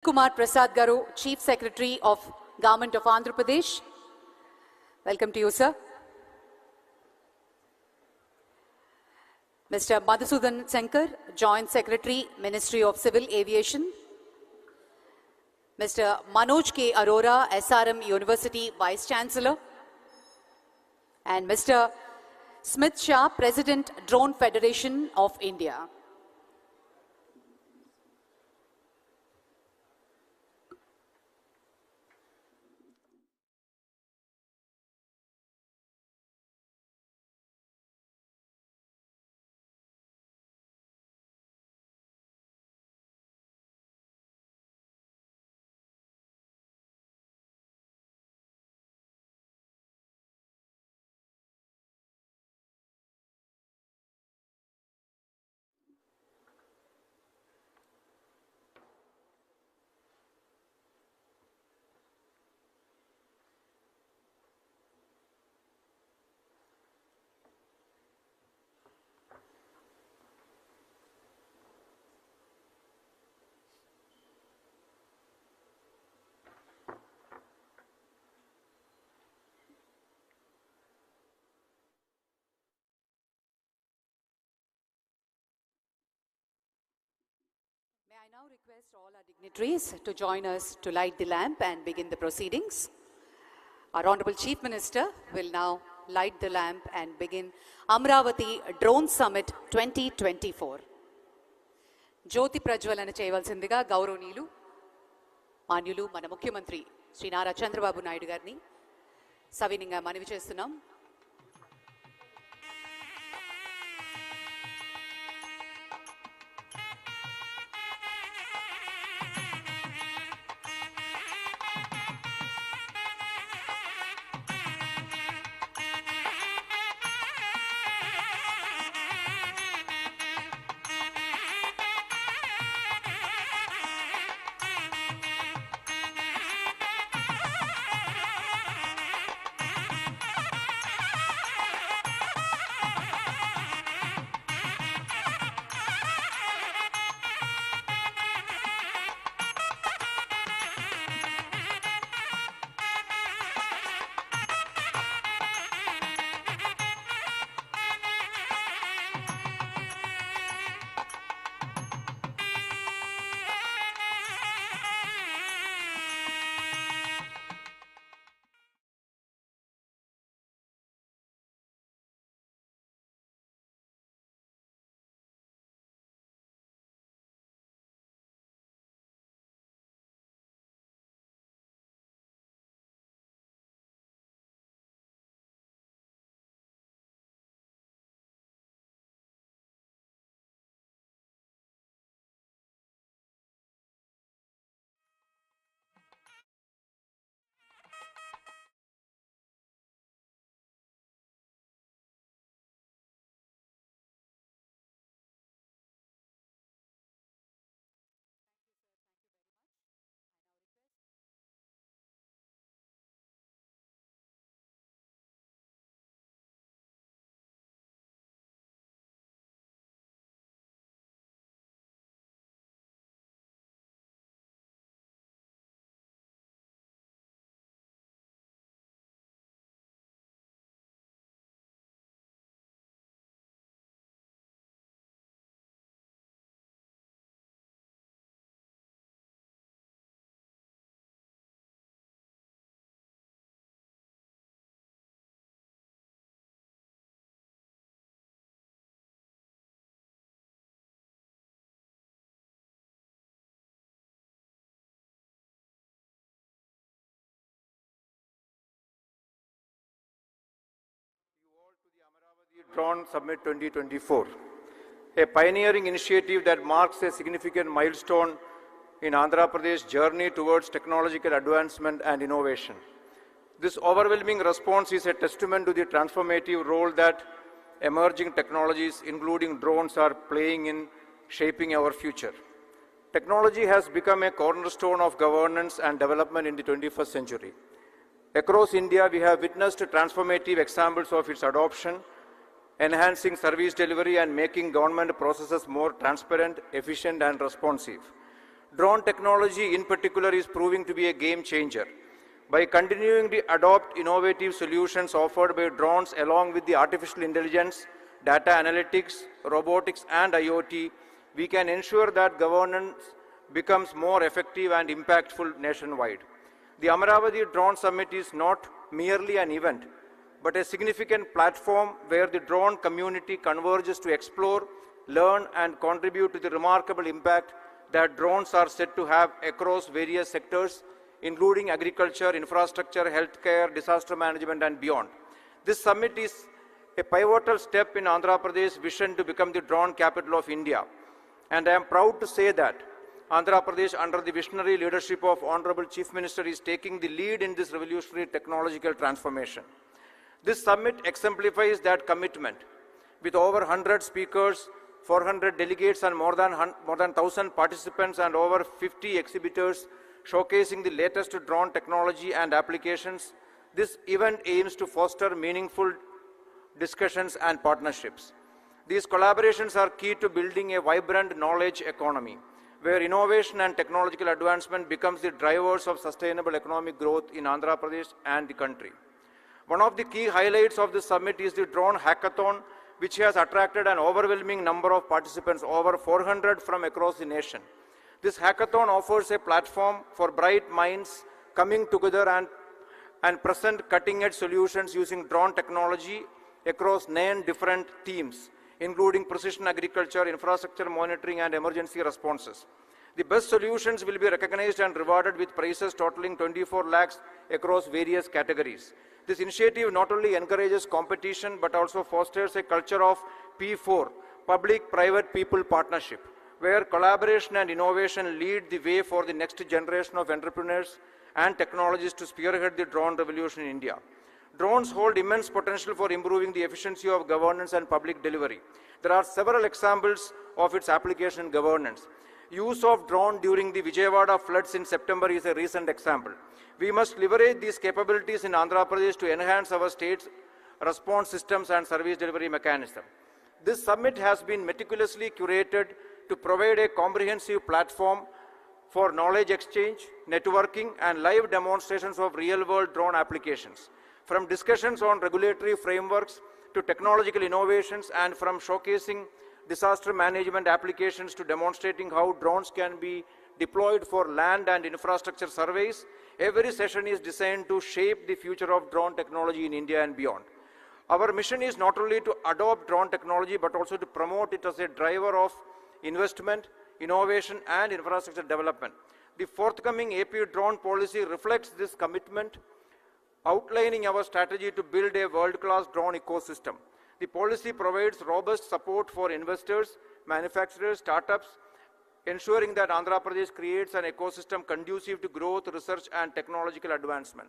Kumar Prasad Garu, Chief Secretary of Government of Andhra Pradesh. Welcome to you, sir. Mr. Madhusudan Sankar, Joint Secretary, Ministry of Civil Aviation. Mr. Manoj K. Arora, SRM University Vice Chancellor. And Mr. Smith Shah, President, Drone Federation of India. I now request all our dignitaries to join us to light the lamp and begin the proceedings. Our Honorable Chief Minister will now light the lamp and begin Amravati Drone Summit 2024. Jyoti Prajwalana cheyavalsindiga Gauravaneelu Manyulu mana Mukhyamantri Shri Nara Chandra Babu Naidu garni savininga manavi chestunnam. Drone Summit 2024, a pioneering initiative that marks a significant milestone in Andhra Pradesh's journey towards technological advancement and innovation. This overwhelming response is a testament to the transformative role that emerging technologies, including drones, are playing in shaping our future. Technology has become a cornerstone of governance and development in the 21st century. Across India, we have witnessed transformative examples of its adoption, enhancing service delivery and making government processes more transparent, efficient, and responsive. Drone technology in particular is proving to be a game changer. By continuing to adopt innovative solutions offered by drones along with the artificial intelligence, data analytics, robotics and IoT, we can ensure that governance becomes more effective and impactful nationwide. The Amaravati Drone Summit is not merely an event, but a significant platform where the drone community converges to explore, learn and contribute to the remarkable impact that drones are said to have across various sectors, including agriculture, infrastructure, healthcare, disaster management and beyond. This summit is a pivotal step in Andhra Pradesh's vision to become the drone capital of India. And I am proud to say that Andhra Pradesh, under the visionary leadership of Honorable Chief Minister, is taking the lead in this revolutionary technological transformation. This summit exemplifies that commitment. With over 100 speakers, 400 delegates and more than 1,000 participants and over 50 exhibitors showcasing the latest drone technology and applications, this event aims to foster meaningful discussions and partnerships. These collaborations are key to building a vibrant knowledge economy, where innovation and technological advancement becomes the drivers of sustainable economic growth in Andhra Pradesh and the country. One of the key highlights of this summit is the drone hackathon, which has attracted an overwhelming number of participants, over 400 from across the nation. This hackathon offers a platform for bright minds coming together and present cutting-edge solutions using drone technology across 9 different themes, including precision agriculture, infrastructure monitoring, and emergency responses. The best solutions will be recognized and rewarded with prizes totaling 24 lakhs across various categories. This initiative not only encourages competition, but also fosters a culture of P4, public-private people partnership, where collaboration and innovation lead the way for the next generation of entrepreneurs and technologists to spearhead the drone revolution in India. Drones hold immense potential for improving the efficiency of governance and public delivery. There are several examples of its application in governance. Use of drone during the Vijayawada floods in September is a recent example. We must leverage these capabilities in Andhra Pradesh to enhance our state's response systems and service delivery mechanism. This summit has been meticulously curated to provide a comprehensive platform for knowledge exchange, networking, and live demonstrations of real-world drone applications. From discussions on regulatory frameworks to technological innovations, and from showcasing disaster management applications to demonstrating how drones can be deployed for land and infrastructure surveys, every session is designed to shape the future of drone technology in India and beyond. Our mission is not only to adopt drone technology, but also to promote it as a driver of investment, innovation, and infrastructure development. The forthcoming AP drone policy reflects this commitment, outlining our strategy to build a world-class drone ecosystem. The policy provides robust support for investors, manufacturers, startups, ensuring that Andhra Pradesh creates an ecosystem conducive to growth, research, and technological advancement.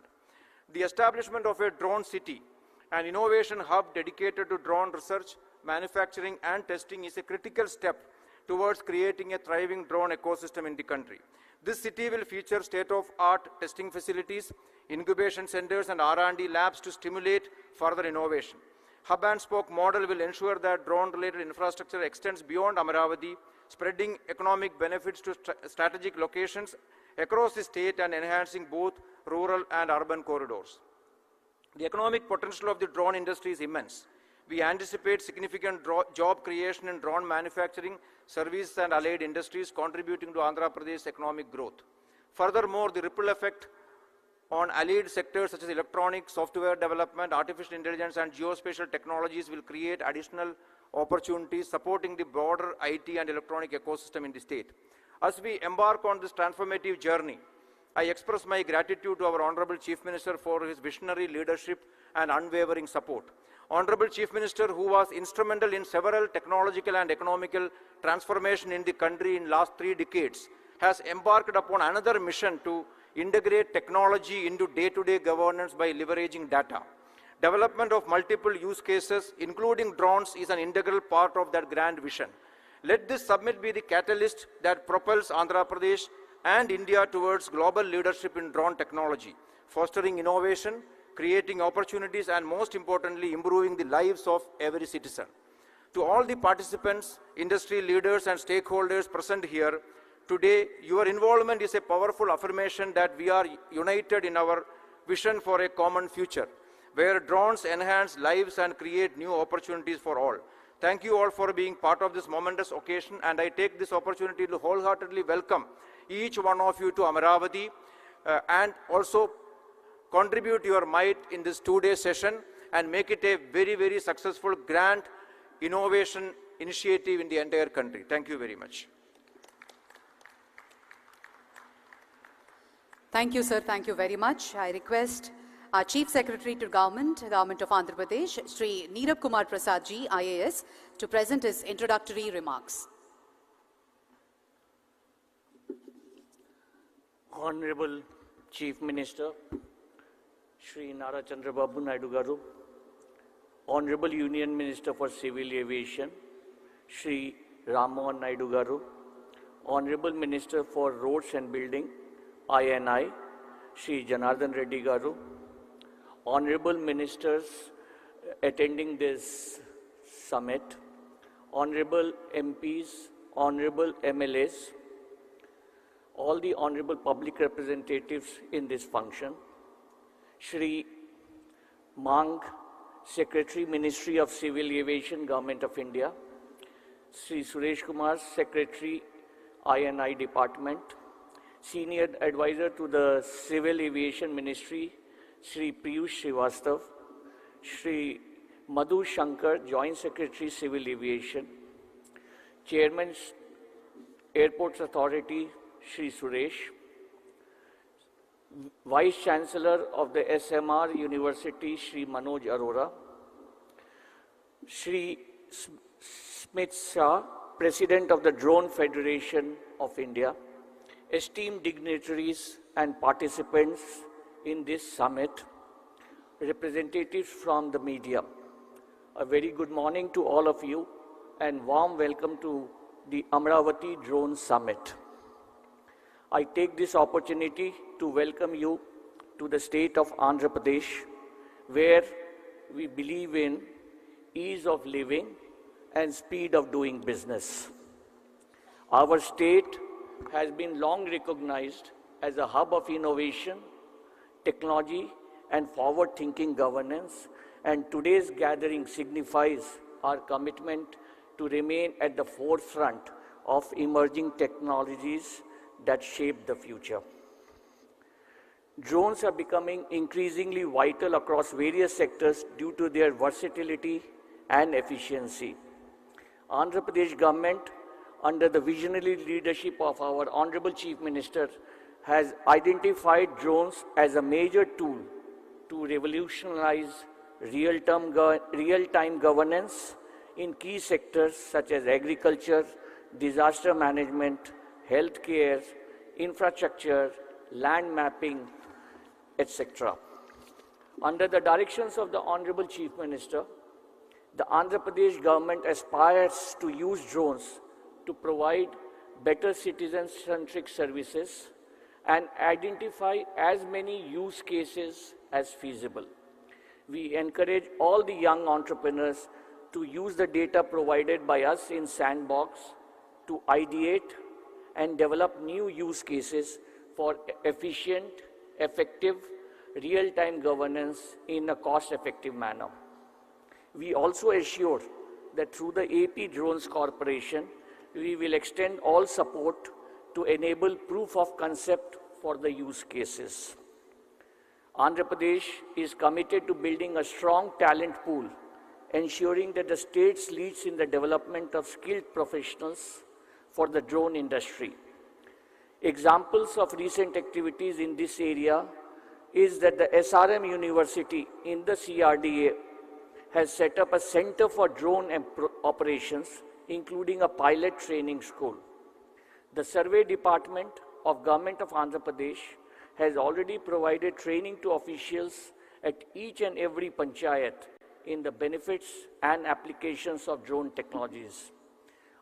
The establishment of a drone city, an innovation hub dedicated to drone research, manufacturing, and testing is a critical step towards creating a thriving drone ecosystem in the country. This city will feature state-of-art testing facilities, incubation centers, and R&D labs to stimulate further innovation. Hub and spoke model will ensure that drone-related infrastructure extends beyond Amaravati, spreading economic benefits to strategic locations across the state and enhancing both rural and urban corridors. The economic potential of the drone industry is immense. We anticipate significant job creation in drone manufacturing, services, and allied industries, contributing to Andhra Pradesh's economic growth. Furthermore, the ripple effect on allied sectors such as electronics, software development, artificial intelligence, and geospatial technologies will create additional opportunities, supporting the broader IT and electronic ecosystem in the state. As we embark on this transformative journey, I express my gratitude to our Honorable Chief Minister for his visionary leadership and unwavering support. Honorable Chief Minister, who was instrumental in several technological and economical transformation in the country in the last 3 decades, has embarked upon another mission to integrate technology into day-to-day governance by leveraging data. Development of multiple use cases, including drones, is an integral part of that grand vision. Let this summit be the catalyst that propels Andhra Pradesh and India towards global leadership in drone technology, fostering innovation, creating opportunities, and most importantly, improving the lives of every citizen. To all the participants, industry leaders, and stakeholders present here, Today, your involvement is a powerful affirmation that we are united in our vision for a common future, where drones enhance lives and create new opportunities for all. Thank you all for being part of this momentous occasion, and I take this opportunity to wholeheartedly welcome each one of you to Amaravati and also contribute your might in this two-day session and make it a very, very successful grand innovation initiative in the entire country. Thank you very much. Thank you, sir. Thank you very much. I request our Chief Secretary to Government of Andhra Pradesh, Shri Neerab Kumar Prasad ji, IAS, to present his introductory remarks. Honorable Chief Minister, Shri Nara Chandra Babu Naidu garu, Honorable Union Minister for Civil Aviation, Shri Rammohan Naidu garu, Honorable Minister for Roads and Building, INI, Shri Janardhan Reddy garu, Honorable Ministers attending this summit, Honorable MPs, Honorable MLAs, all the Honorable Public Representatives in this function, Shri Mang, Secretary, Ministry of Civil Aviation, Government of India, Shri Suresh Kumar, Secretary, INI Department, Senior Advisor to the Civil Aviation Ministry, Shri Piyush Srivastav, Shri Madhu Shankar, Joint Secretary, Civil Aviation, Chairman, Airports Authority, Shri Suresh, Vice Chancellor of the SMR University, Shri Manoj Arora, Shri Smith Shah, President of the Drone Federation of India, esteemed dignitaries and participants in this summit, representatives from the media. A very good morning to all of you and warm welcome to the Amaravati Drone Summit. I take this opportunity to welcome you to the state of Andhra Pradesh, where we believe in ease of living and speed of doing business. Our state has been long recognized as a hub of innovation, technology, and forward-thinking governance, and today's gathering signifies our commitment to remain at the forefront of emerging technologies that shape the future. Drones are becoming increasingly vital across various sectors due to their versatility and efficiency. Andhra Pradesh government, under the visionary leadership of our Honorable Chief Minister, has identified drones as a major tool to revolutionize real-time governance in key sectors such as agriculture, disaster management, healthcare, infrastructure, land mapping, etc. Under the directions of the Honorable Chief Minister, the Andhra Pradesh government aspires to use drones to provide better citizen-centric services and identify as many use cases as feasible. We encourage all the young entrepreneurs to use the data provided by us in Sandbox to ideate and develop new use cases for efficient, effective, real-time governance in a cost-effective manner. We also assure that through the AP Drones Corporation, we will extend all support to enable proof of concept for the use cases. Andhra Pradesh is committed to building a strong talent pool, ensuring that the state leads in the development of skilled professionals for the drone industry. Examples of recent activities in this area is that the SRM University in the CRDA has set up a center for drone operations, including a pilot training school. The Survey Department of Government of Andhra Pradesh has already provided training to officials at each and every panchayat in the benefits and applications of drone technologies.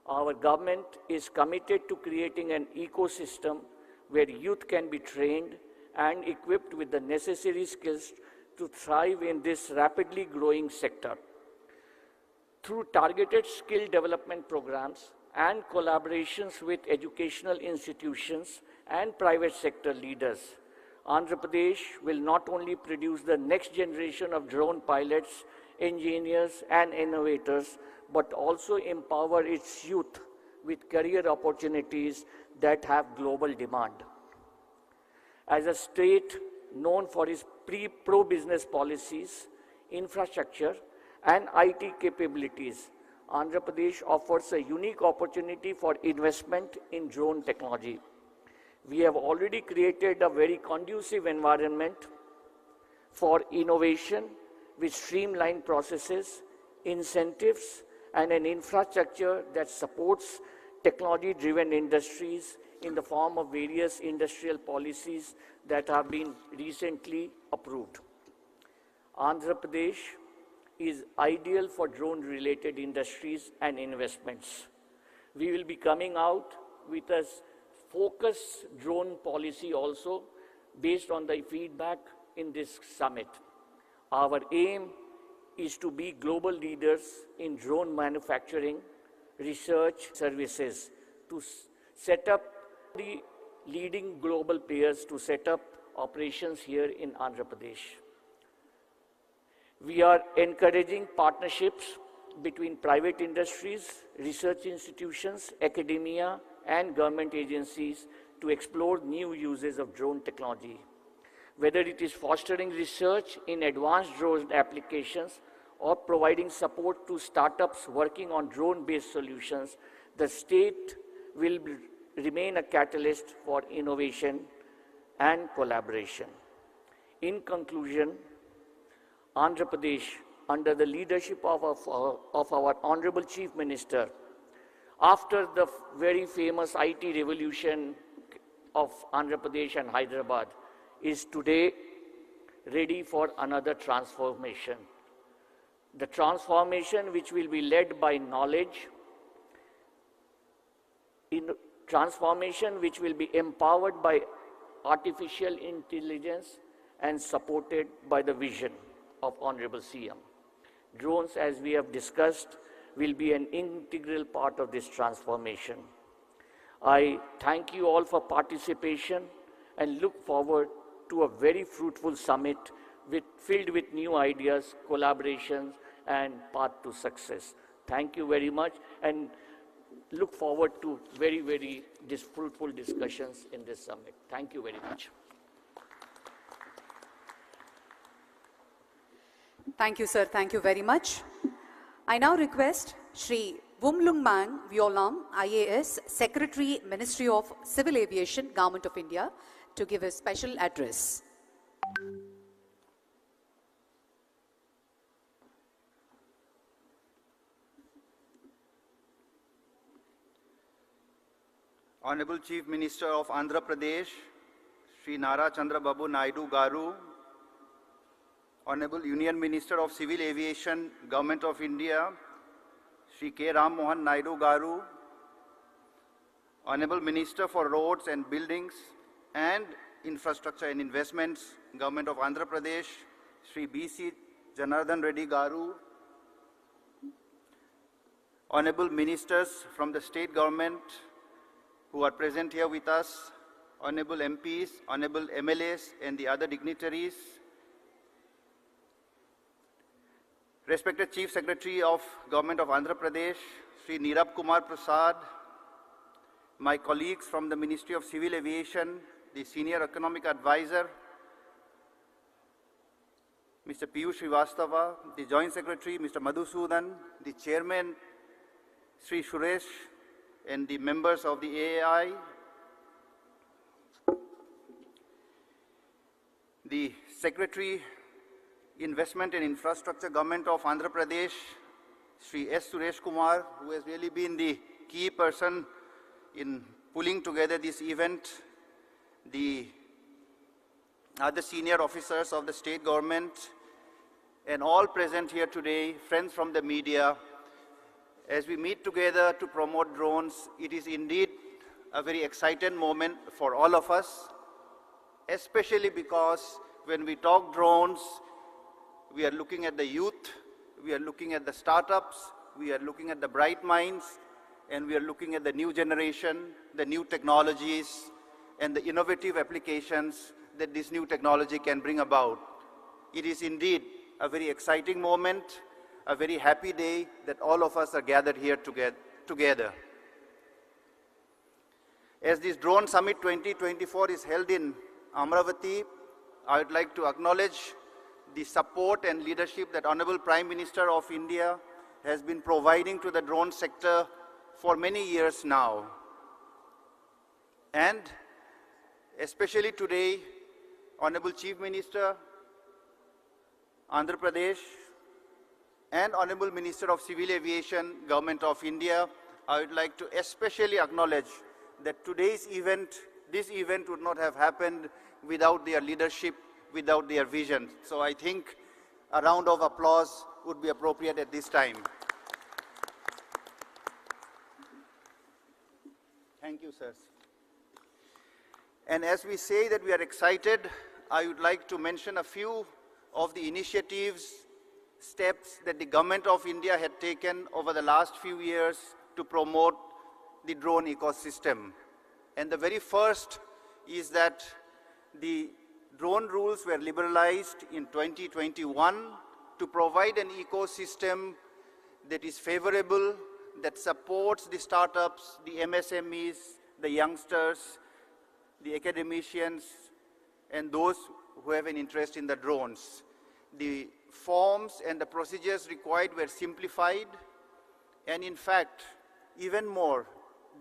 Our government is committed to creating an ecosystem where youth can be trained and equipped with the necessary skills to thrive in this rapidly growing sector. Through targeted skill development programs, and collaborations with educational institutions and private sector leaders, Andhra Pradesh will not only produce the next generation of drone pilots, engineers, and innovators, but also empower its youth with career opportunities that have global demand. As a state known for its pro-business policies, infrastructure, and IT capabilities, Andhra Pradesh offers a unique opportunity for investment in drone technology. We have already created a very conducive environment for innovation with streamlined processes, incentives, and an infrastructure that supports technology-driven industries in the form of various industrial policies that have been recently approved. Andhra Pradesh is ideal for drone-related industries and investments. We will be coming out with a focused drone policy also based on the feedback in this summit. Our aim is to be global leaders in drone manufacturing, research, services, to set up the leading global players to set up operations here in Andhra Pradesh. We are encouraging partnerships between private industries, research institutions, academia, and government agencies to explore new uses of drone technology. Whether it is fostering research in advanced drone applications or providing support to startups working on drone-based solutions, the state will remain a catalyst for innovation and collaboration. In conclusion, Andhra Pradesh, under the leadership of our Honorable Chief Minister, after the very famous IT revolution of Andhra Pradesh and Hyderabad, is today ready for another transformation. The transformation which will be led by knowledge, transformation which will be empowered by artificial intelligence and supported by the vision of Honorable CM. Drones, as we have discussed, will be an integral part of this transformation. I thank you all for participation and look forward to a very fruitful summit filled with new ideas, collaborations, and path to success. Thank you very much, and look forward to very, very fruitful discussions in this summit. Thank you very much. Thank you, sir. Thank you very much. I now request Shri Wumlungmang Violam, IAS, Secretary, Ministry of Civil Aviation, Government of India, to give a special address. Honorable Chief Minister of Andhra Pradesh, Shri Nara Chandra Babu Naidu Garu, Honorable Union Minister of Civil Aviation, Government of India, Shri K. Ram Mohan Naidu Garu, Honorable Minister for Roads and Buildings and Infrastructure and Investments, Government of Andhra Pradesh, Shri B.C. Janardhan Reddy Garu, Honorable Ministers from the State Government who are present here with us, Honorable MPs, Honorable MLAs and the other dignitaries, respected Chief Secretary of Government of Andhra Pradesh, Shri Nirab Kumar Prasad, my colleagues from the Ministry of Civil Aviation, the Senior Economic Advisor, Mr. Piyush Srivastava, the Joint Secretary, Mr. Madhusudan, the Chairman, Sri Suresh, and the members of the AAI, the Secretary, Investment and Infrastructure, Government of Andhra Pradesh, Sri S. Suresh Kumar, who has really been the key person in pulling together this event, the other senior officers of the state government, and all present here today, friends from the media. As we meet together to promote drones, it is indeed a very exciting moment for all of us, especially because when we talk drones, we are looking at the youth, we are looking at the startups, we are looking at the bright minds, and we are looking at the new generation, the new technologies, and the innovative applications that this new technology can bring about. It is indeed a very exciting moment, a very happy day that all of us are gathered here together. As this Drone Summit 2024 is held in Amravati, I would like to acknowledge the support and leadership that Honorable Prime Minister of India has been providing to the drone sector for many years now. And especially today, Honorable Chief Minister, Andhra Pradesh, and Honorable Minister of Civil Aviation, Government of India, I would like to especially acknowledge that this event would not have happened without their leadership, without their vision. So I think a round of applause would be appropriate at this time. Thank you, sirs. And as we say that we are excited, I would like to mention a few of the initiatives, steps that the Government of India had taken over the last few years to promote the drone ecosystem. And the very first is that the drone rules were liberalized in 2021 to provide an ecosystem that is favorable, that supports the startups, the MSMEs, the youngsters, the academicians, and those who have an interest in the drones. The forms and the procedures required were simplified, and in fact, even more,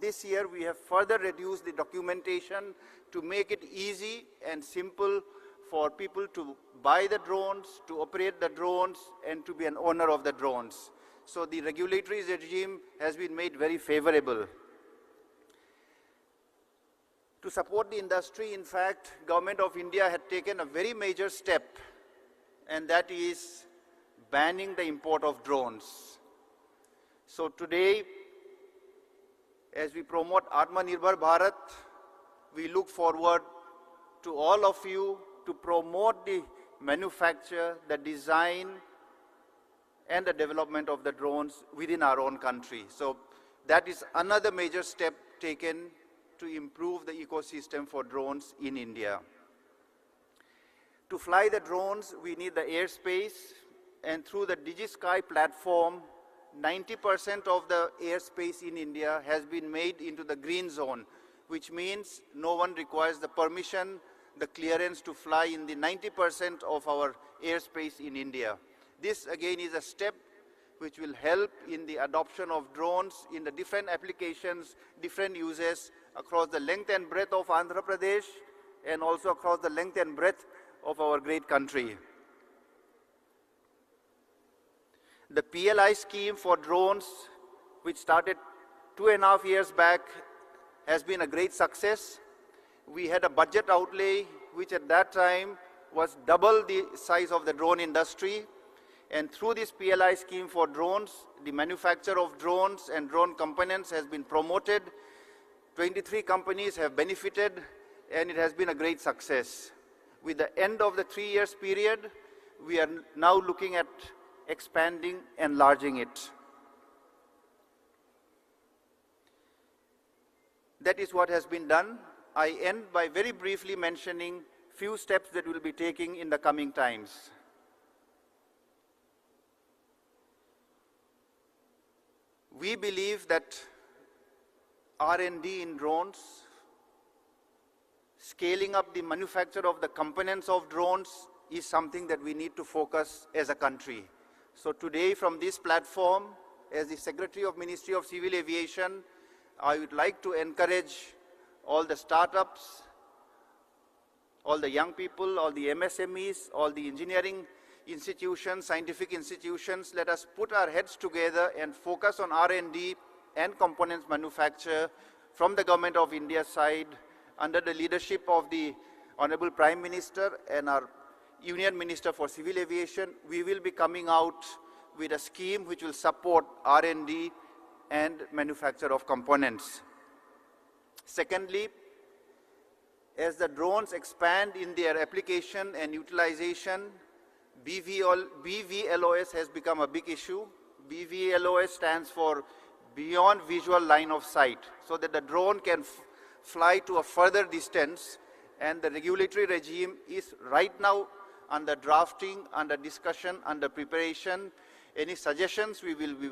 this year we have further reduced the documentation to make it easy and simple for people to buy the drones, to operate the drones, and to be an owner of the drones. So the regulatory regime has been made very favorable. To support the industry, in fact, Government of India had taken a very major step, and that is banning the import of drones. So today, as we promote Atmanirbhar Bharat, we look forward to all of you to promote the manufacture, the design, and the development of the drones within our own country. So that is another major step taken to improve the ecosystem for drones in India. To fly the drones, we need the airspace, and through the DigiSky platform, 90% of the airspace in India has been made into the green zone, which means no one requires the permission, the clearance to fly in the 90% of our airspace in India. This again is a step which will help in the adoption of drones in the different applications, different uses across the length and breadth of Andhra Pradesh and also across the length and breadth of our great country. The PLI scheme for drones, which started 2.5 years back, has been a great success. We had a budget outlay which at that time was double the size of the drone industry. And through this PLI scheme for drones, the manufacture of drones and drone components has been promoted. 23 companies have benefited, and it has been a great success. With the end of the 3 years period, we are now looking at expanding, enlarging it. That is what has been done. I end by very briefly mentioning few steps that we'll be taking in the coming times. We believe that R&D in drones, scaling up the manufacture of the components of drones is something that we need to focus as a country. So today from this platform, as the Secretary of Ministry of Civil Aviation, I would like to encourage all the startups, all the young people, all the MSMEs, all the engineering institutions, scientific institutions, let us put our heads together and focus on R&D and components manufacture from the Government of India's side under the leadership of the Honorable Prime Minister and our Union Minister for Civil Aviation. We will be coming out with a scheme which will support R&D and manufacture of components. Secondly, as the drones expand in their application and utilization, BVLOS has become a big issue. BVLOS stands for beyond visual line of sight so that the drone can fly to a further distance, and the regulatory regime is right now under drafting, under discussion, under preparation. Any suggestions we will be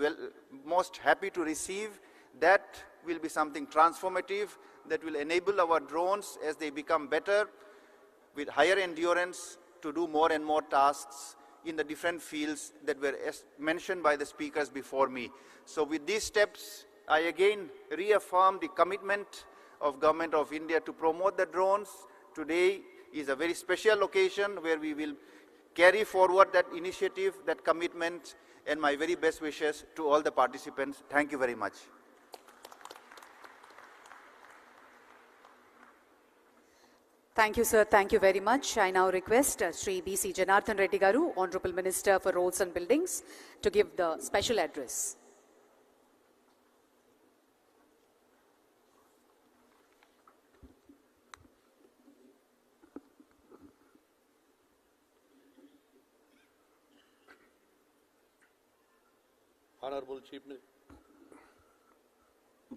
most happy to receive. That will be something transformative that will enable our drones as they become better with higher endurance to do more and more tasks in the different fields that were mentioned by the speakers before me. So with these steps, I again reaffirm the commitment of Government of India to promote the drones. Today is a very special occasion where we will carry forward that initiative, that commitment, and my very best wishes to all the participants. Thank you very much. Thank you, sir. Thank you very much. I now request Sri B.C. Janardhan Reddy Garu, Honorable Minister for Roads and Buildings, to give the special address.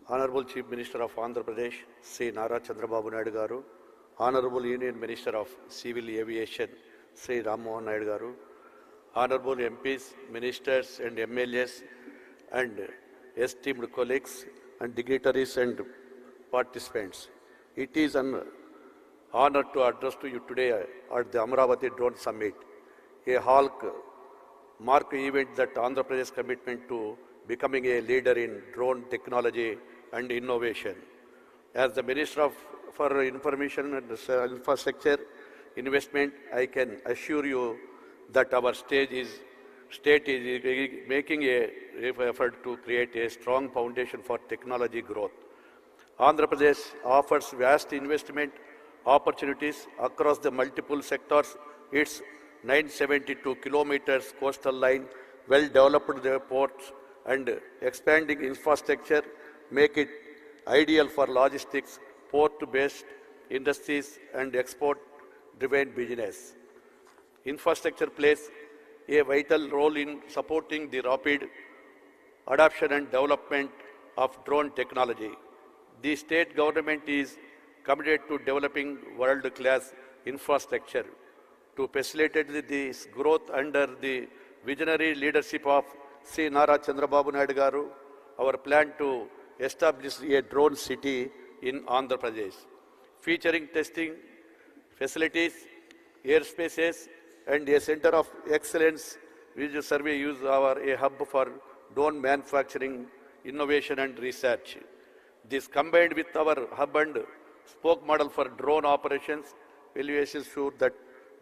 Honorable Chief Minister of Andhra Pradesh, Sri Nara Chandra Babu Naidu Garu, Honorable Union Minister of Civil Aviation, Sri Ram Mohan Naidu Garu, Honorable MPs, Ministers and MLAs, and esteemed colleagues and dignitaries and participants. It is an honor to address to you today at the Amravati Drone Summit, a hallmark event that Andhra Pradesh commitment to becoming a leader in drone technology and innovation. As the Minister for Information and Infrastructure Investment, I can assure you that our state is making an effort to create a strong foundation for technology growth. Andhra Pradesh offers vast investment opportunities across the multiple sectors. Its 972 kilometers coastal line, well-developed ports, and expanding infrastructure make it ideal for logistics, port-based industries, and export-driven business. Infrastructure plays a vital role in supporting the rapid adoption and development of drone technology. The state government is committed to developing world-class infrastructure to facilitate this growth under the visionary leadership of Sri Nara Chandra Babu Naidu Garu. Our plan to establish a drone city in Andhra Pradesh, featuring testing facilities, airspaces, and a center of excellence, which survey use a hub for drone manufacturing, innovation, and research. This combined with our hub and spoke model for drone operations will ensure that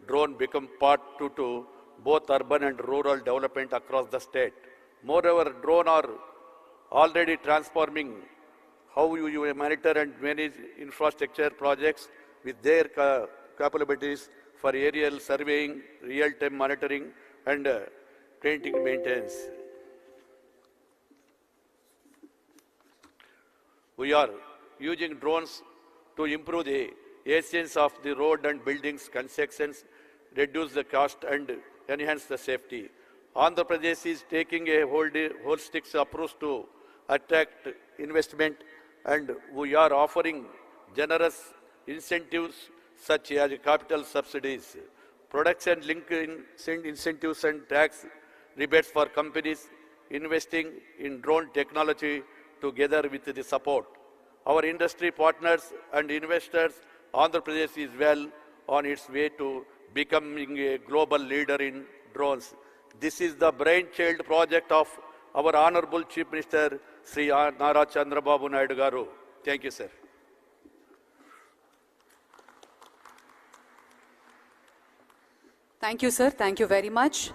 drone become part to both urban and rural development across the state. Moreover, drones are already transforming how you monitor and manage infrastructure projects with their capabilities for aerial surveying, real-time monitoring, and painting maintenance. We are using drones to improve the efficiency of the road and buildings constructions, reduce the cost, and enhance the safety. Andhra Pradesh is taking a holistic approach to attract investment, and we are offering generous incentives such as capital subsidies, production linked incentives, and tax rebates for companies investing in drone technology together with the support. Our industry partners and investors, Andhra Pradesh is well on its way to becoming a global leader in drones. This is the brainchild project of our Honorable Chief Minister, Sri Nara Chandra Babu Naidu Garu. Thank you, sir. Thank you, sir. Thank you very much.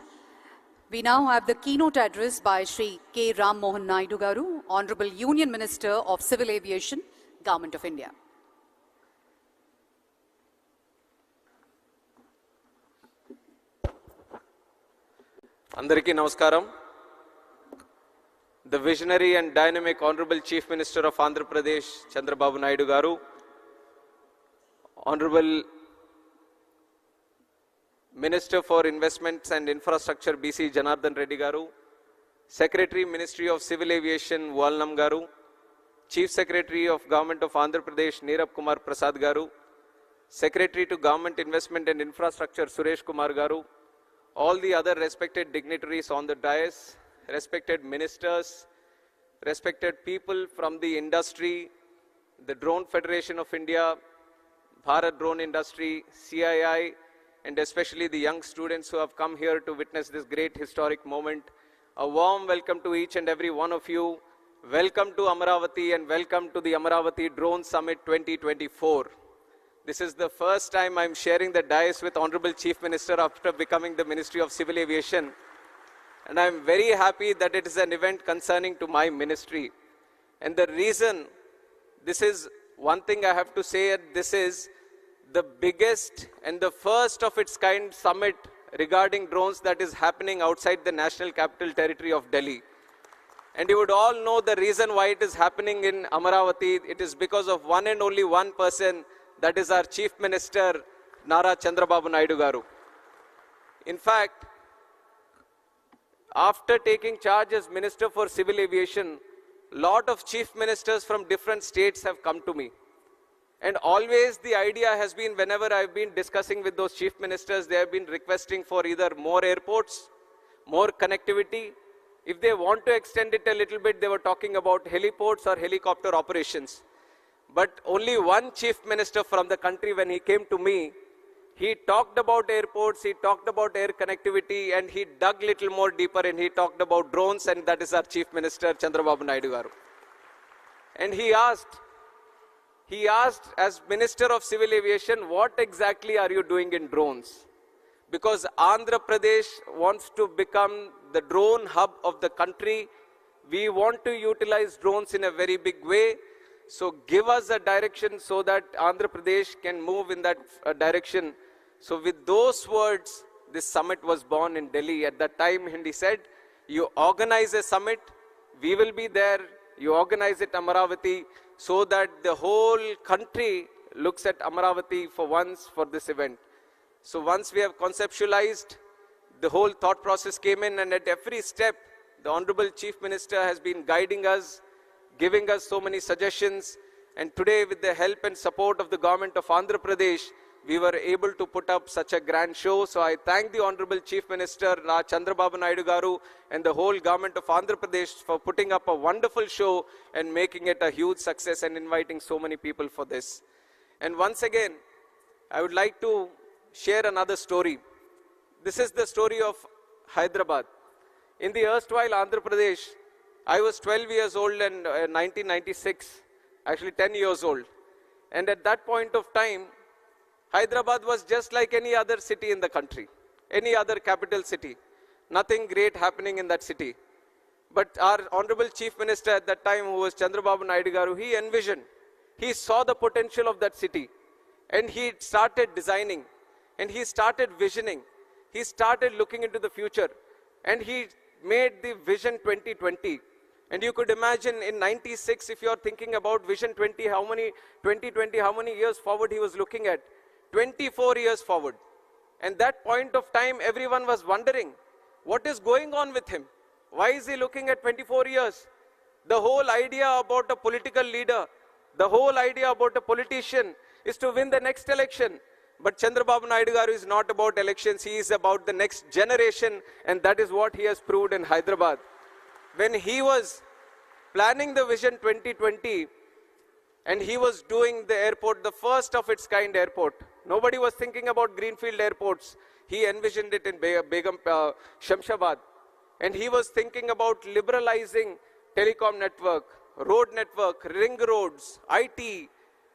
We now have the keynote address by Sri K. Ram Mohan Naidu Garu, Honorable Union Minister of Civil Aviation, Government of India. Andariki Namaskaram. The visionary and dynamic Honorable Chief Minister of Andhra Pradesh, Chandra Babu Naidu Garu, Honorable Minister for Investments and Infrastructure, B.C. Janardhan Reddy Garu, Secretary, Ministry of Civil Aviation, Walnam Garu, Chief Secretary of Government of Andhra Pradesh, Neerab Kumar Prasad Garu, Secretary to Government Investment and Infrastructure, Suresh Kumar Garu, all the other respected dignitaries on the dais, respected ministers, respected people from the industry, the Drone Federation of India, Bharat Drone Industry, CII, and especially the young students who have come here to witness this great historic moment. A warm welcome to each and every one of you. Welcome to Amaravati and welcome to the Amaravati Drone Summit 2024. This is the first time I'm sharing the dais with Honorable Chief Minister after becoming the Ministry of Civil Aviation. And I'm very happy that it is an event concerning to my ministry. And the reason, this is one thing I have to say, this is the biggest and the first of its kind summit regarding drones that is happening outside the National Capital Territory of Delhi. And you would all know the reason why it is happening in Amaravati. It is because of one and only one person, that is our Chief Minister, Nara Chandra Babu Naidu Garu. In fact, after taking charge as Minister for Civil Aviation, lot of chief ministers from different states have come to me. And always the idea has been, whenever I've been discussing with those chief ministers, they have been requesting for either more airports, more connectivity. If they want to extend it a little bit, they were talking about heliports or helicopter operations. But only one chief minister from the country, when he came to me, he talked about airports, he talked about air connectivity, and he dug little more deeper and he talked about drones, and that is our Chief Minister, Chandra Babu Naidu Garu. And he asked as Minister of Civil Aviation, what exactly are you doing in drones? Because Andhra Pradesh wants to become the drone hub of the country. We want to utilize drones in a very big way. So give us a direction so that Andhra Pradesh can move in that direction. So with those words, this summit was born in Delhi. At that time, Hindi said, you organize a summit, we will be there, you organize it Amaravati, so that the whole country looks at Amaravati for once for this event. So once we have conceptualized, the whole thought process came in, and at every step, the Honorable Chief Minister has been guiding us, giving us so many suggestions, and today with the help and support of the government of Andhra Pradesh, we were able to put up such a grand show. So I thank the Honorable Chief Minister, Chandra Babu Naidu Garu, and the whole government of Andhra Pradesh for putting up a wonderful show and making it a huge success and inviting so many people for this. And once again, I would like to share another story. This is the story of Hyderabad. In the erstwhile Andhra Pradesh, I was 12 years old in 1996, actually 10 years old. And at that point of time, Hyderabad was just like any other city in the country, any other capital city. Nothing great happening in that city. But our Honorable Chief Minister at that time, who was Chandra Babu Naidu Garu, he envisioned, he saw the potential of that city. And he started designing, and he started visioning. He started looking into the future. And he made the Vision 2020. And you could imagine in 96, if you're thinking about Vision 2020, how many years forward he was looking at? 24 years forward. And that point of time, everyone was wondering, what is going on with him? Why is he looking at 24 years? The whole idea about a political leader, the whole idea about a politician is to win the next election. But Chandra Babu Naidu Garu is not about elections, he is about the next generation, and that is what he has proved in Hyderabad. When he was planning the Vision 2020, and he was doing the airport, the first of its kind airport. Nobody was thinking about greenfield airports. He envisioned it in Shamshabad. And he was thinking about liberalizing telecom network, road network, ring roads, IT,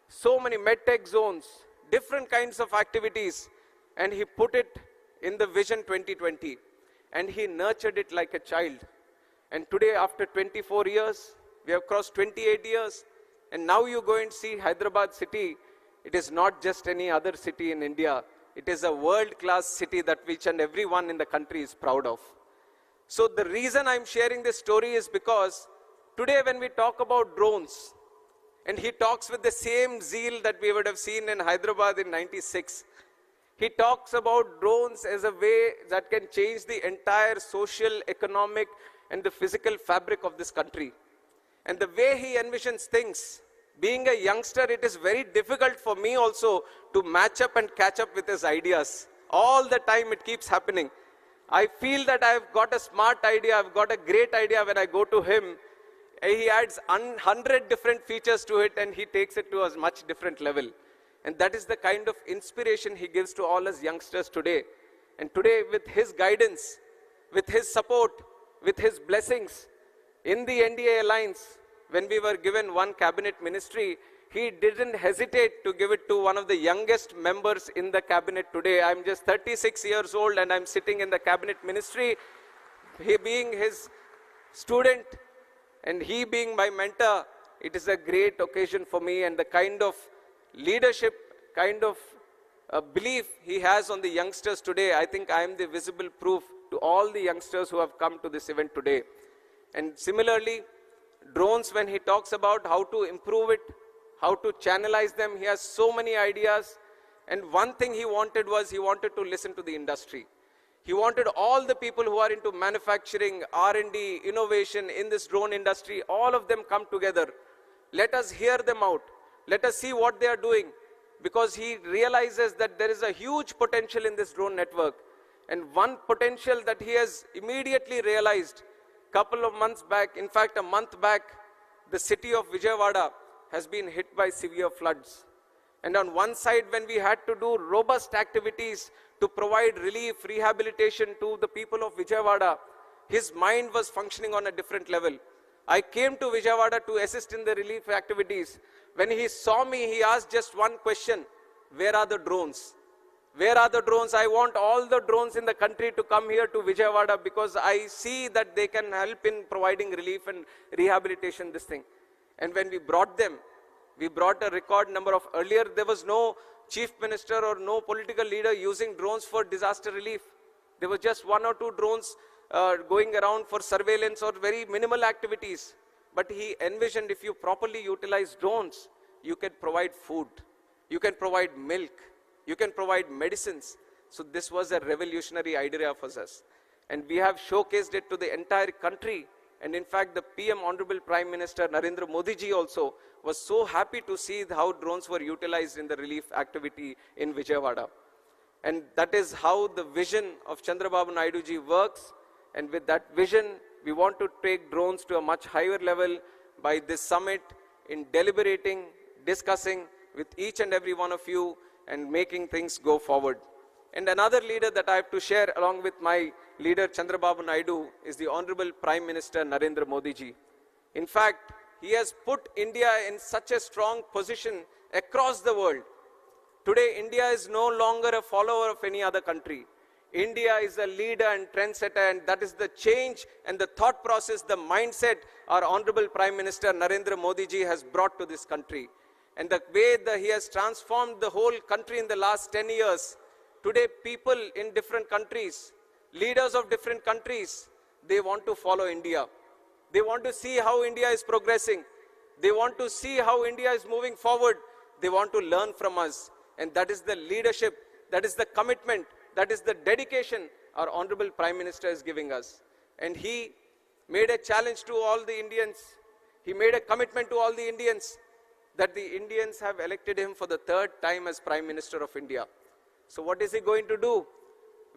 so many medtech zones, different kinds of activities. And he put it in the Vision 2020. And he nurtured it like a child. And today, after 24 years, we have crossed 28 years. And now you go and see Hyderabad city. It is not just any other city in India. It is a world-class city that each and everyone in the country is proud of. So the reason I'm sharing this story is because today when we talk about drones, and he talks with the same zeal that we would have seen in Hyderabad in 96, he talks about drones as a way that can change the entire social, economic, and the physical fabric of this country. And the way he envisions things, being a youngster, it is very difficult for me also to match up and catch up with his ideas. All the time it keeps happening. I feel that I've got a smart idea, I've got a great idea when I go to him. He adds 100 different features to it and he takes it to a much different level. And that is the kind of inspiration he gives to all us youngsters today. And today, with his guidance, with his support, with his blessings, in the NDA alliance, when we were given one cabinet ministry, he didn't hesitate to give it to one of the youngest members in the cabinet today. I'm just 36 years old and I'm sitting in the cabinet ministry. He being his student and he being my mentor, it is a great occasion for me, and the kind of leadership, kind of belief he has on the youngsters today, I think I am the visible proof to all the youngsters who have come to this event today. And similarly, drones, when he talks about how to improve it, how to channelize them, he has so many ideas. And one thing he wanted was, he wanted to listen to the industry. He wanted all the people who are into manufacturing, R&D, innovation in this drone industry, all of them come together. Let us hear them out. Let us see what they are doing. Because he realizes that there is a huge potential in this drone network. And one potential that he has immediately realized, couple of months back, in fact a month back, the city of Vijayawada has been hit by severe floods. And on one side, when we had to do robust activities to provide relief, rehabilitation to the people of Vijayawada, his mind was functioning on a different level. I came to Vijayawada to assist in the relief activities. When he saw me, he asked just one question: where are the drones? Where are the drones? I want all the drones in the country to come here to Vijayawada, because I see that they can help in providing relief and rehabilitation, this thing. And when we brought them, we brought a record number of, earlier there was no chief minister or no political leader using drones for disaster relief. There was just one or two drones going around for surveillance or very minimal activities. But he envisioned, if you properly utilize drones, you can provide food, you can provide milk, you can provide medicines. So this was a revolutionary idea for us. And we have showcased it to the entire country. And in fact, the PM, Honorable Prime Minister Narendra Modi ji also was so happy to see how drones were utilized in the relief activity in Vijayawada. And that is how the vision of Chandra Babu Naidu ji works. And with that vision, we want to take drones to a much higher level by this summit, in deliberating, discussing with each and every one of you and making things go forward. And another leader that I have to share along with my leader Chandra Babu Naidu is the Honorable Prime Minister Narendra Modi ji. In fact, he has put India in such a strong position across the world. Today, India is no longer a follower of any other country. India is a leader and trendsetter, and that is the change and the thought process, the mindset our Honorable Prime Minister Narendra Modi ji has brought to this country. And the way that he has transformed the whole country in the last 10 years, today people in different countries, leaders of different countries, they want to follow India. They want to see how India is progressing. They want to see how India is moving forward. They want to learn from us. And that is the leadership, that is the commitment, that is the dedication our Honorable Prime Minister is giving us. And he made a challenge to all the Indians. He made a commitment to all the Indians that the Indians have elected him for the third time as Prime Minister of India. So what is he going to do?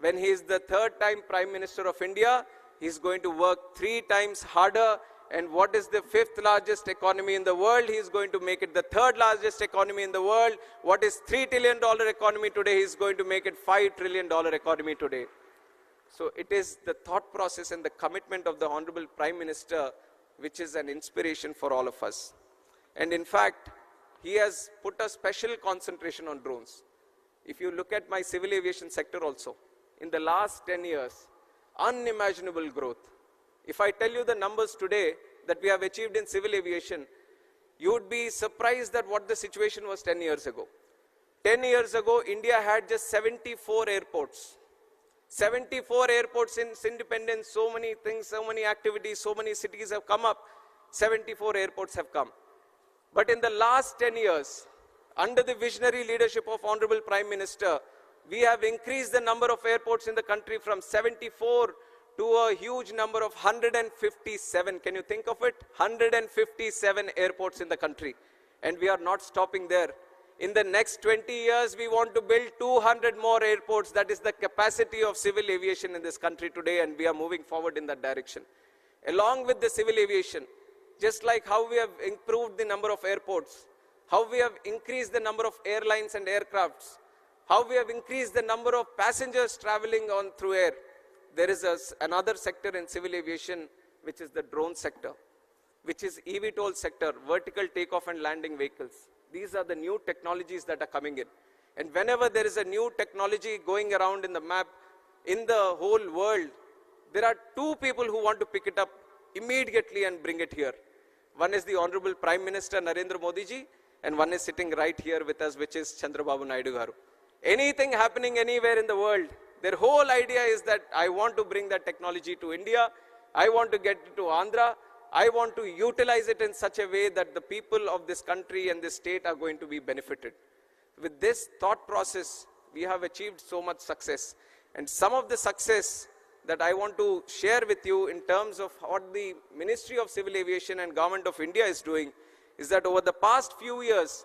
When he is the third time Prime Minister of India, he is going to work 3 times harder. And what is the 5th largest economy in the world? He is going to make it the 3rd largest economy in the world. What is $3 trillion economy today? He is going to make it $5 trillion economy today. So it is the thought process and the commitment of the Honorable Prime Minister which is an inspiration for all of us. And in fact, he has put a special concentration on drones. If you look at my civil aviation sector also, in the last 10 years, unimaginable growth. If I tell you the numbers today that we have achieved in civil aviation, you would be surprised at what the situation was 10 years ago. 10 years ago, India had just 74 airports. 74 airports in independence, so many things, so many activities, so many cities have come up. 74 airports have come. But in the last 10 years, under the visionary leadership of Honorable Prime Minister, we have increased the number of airports in the country from 74 to a huge number of 157. Can you think of it? 157 airports in the country. And we are not stopping there. In the next 20 years, we want to build 200 more airports. That is the capacity of civil aviation in this country today, and we are moving forward in that direction. Along with the civil aviation, just like how we have improved the number of airports, how we have increased the number of airlines and aircrafts, how we have increased the number of passengers traveling on through air, there is another sector in civil aviation, which is the drone sector, which is eVTOL sector, vertical takeoff and landing vehicles. These are the new technologies that are coming in. And whenever there is a new technology going around in the map, in the whole world, there are two people who want to pick it up immediately and bring it here. One is the Honorable Prime Minister Narendra Modi ji, and one is sitting right here with us, which is Chandra Babu Naidu garu. Anything happening anywhere in the world, their whole idea is that I want to bring that technology to India, I want to get it to Andhra, I want to utilize it in such a way that the people of this country and this state are going to be benefited. With this thought process, we have achieved so much success. And some of the success that I want to share with you in terms of what the Ministry of Civil Aviation and Government of India is doing is that over the past few years,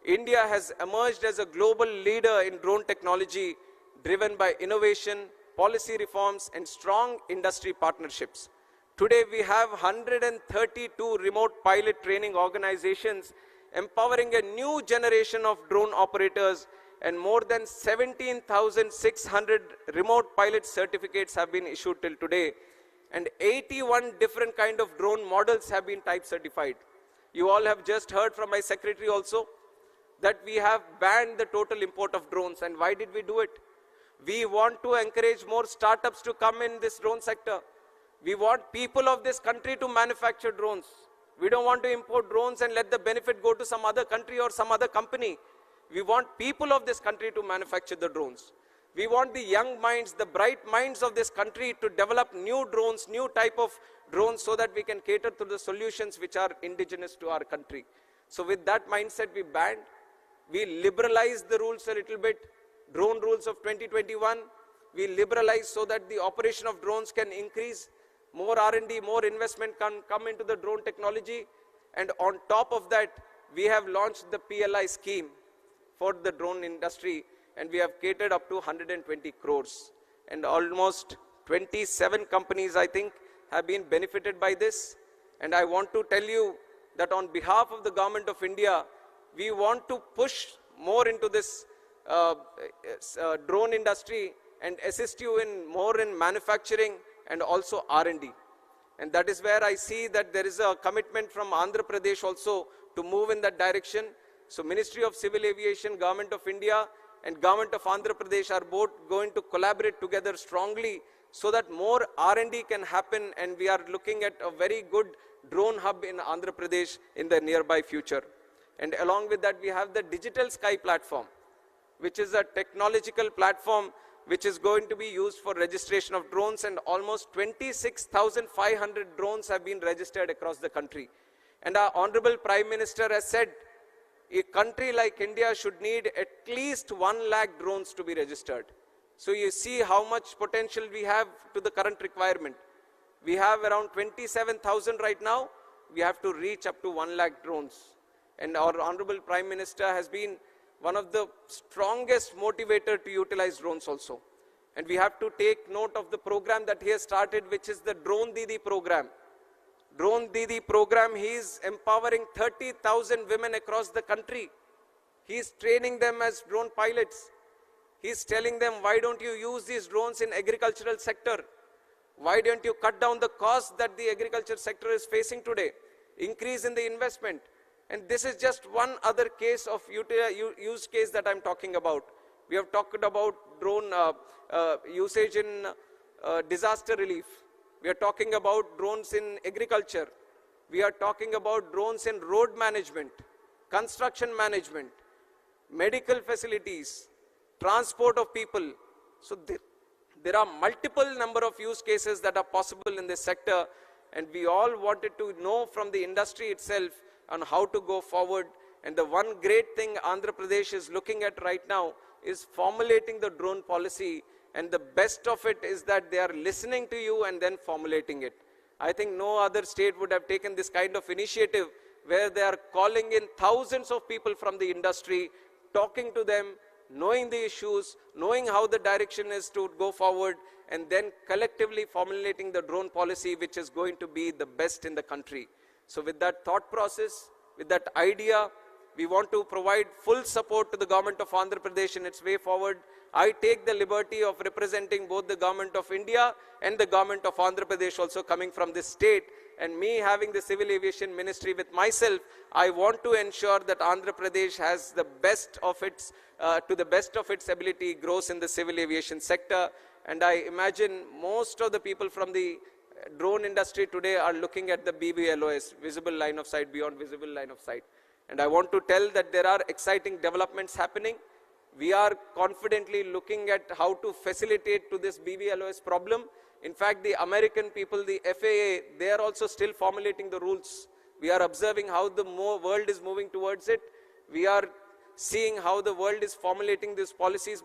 India has emerged as a global leader in drone technology driven by innovation, policy reforms, and strong industry partnerships. Today, we have 132 remote pilot training organizations empowering a new generation of drone operators, and more than 17,600 remote pilot certificates have been issued till today, and 81 different kind of drone models have been type certified. You all have just heard from my secretary also that we have banned the total import of drones. And why did we do it? We want to encourage more startups to come in this drone sector. We want people of this country to manufacture drones. We don't want to import drones and let the benefit go to some other country or some other company. We want people of this country to manufacture the drones. We want the young minds, the bright minds of this country to develop new drones, new type of drones, so that we can cater to the solutions which are indigenous to our country. So with that mindset, we banned. We liberalized the rules a little bit. Drone rules of 2021, we liberalized so that the operation of drones can increase. More R&D, more investment can come into the drone technology. And on top of that, we have launched the PLI scheme for the drone industry, and we have catered up to 120 crores. And almost 27 companies, I think, have been benefited by this. And I want to tell you that on behalf of the Government of India, we want to push more into this drone industry and assist you in more in manufacturing and also R&D. And that is where I see that there is a commitment from Andhra Pradesh also to move in that direction. So Ministry of Civil Aviation, Government of India and Government of Andhra Pradesh are both going to collaborate together strongly so that more R&D can happen, and we are looking at a very good drone hub in Andhra Pradesh in the nearby future. And along with that, we have the Digital Sky platform, which is a technological platform which is going to be used for registration of drones, and almost 26,500 drones have been registered across the country. And our Honorable Prime Minister has said a country like India should need at least 1 lakh drones to be registered. So you see how much potential we have to the current requirement. We have around 27,000 right now. We have to reach up to 1 lakh drones. And our Honorable Prime Minister has been one of the strongest motivator to utilize drones also. And we have to take note of the program that he has started, which is the Drone Didi program. Drone Didi program, he is empowering 30,000 women across the country. He is training them as drone pilots. He is telling them, why don't you use these drones in agricultural sector? Why don't you cut down the cost that the agriculture sector is facing today? Increase in the investment. And this is just one other case of use case that I'm talking about. We have talked about drone usage in disaster relief. We are talking about drones in agriculture. We are talking about drones in road management, construction management, medical facilities, transport of people. So there are multiple number of use cases that are possible in this sector, and we all wanted to know from the industry itself on how to go forward. And the one great thing Andhra Pradesh is looking at right now is formulating the drone policy, And the best of it is that they are listening to you and then formulating it. I think no other state would have taken this kind of initiative where they are calling in thousands of people from the industry, talking to them, knowing the issues, knowing how the direction is to go forward, and then collectively formulating the drone policy which is going to be the best in the country. So with that thought process, with that idea, we want to provide full support to the government of Andhra Pradesh in its way forward. I take the liberty of representing both the government of India and the government of Andhra Pradesh also coming from this state. And me having the Civil Aviation Ministry with myself, I want to ensure that Andhra Pradesh has the best of its, to the best of its ability, grows in the civil aviation sector. And I imagine most of the people from the drone industry today are looking at the BVLOS, visible line of sight, beyond visible line of sight. And I want to tell that there are exciting developments happening. We are confidently looking at how to facilitate to this BVLOS problem. In fact, the American people, the FAA, they are also still formulating the rules. We are observing how the world is moving towards it. We are seeing how the world is formulating these policies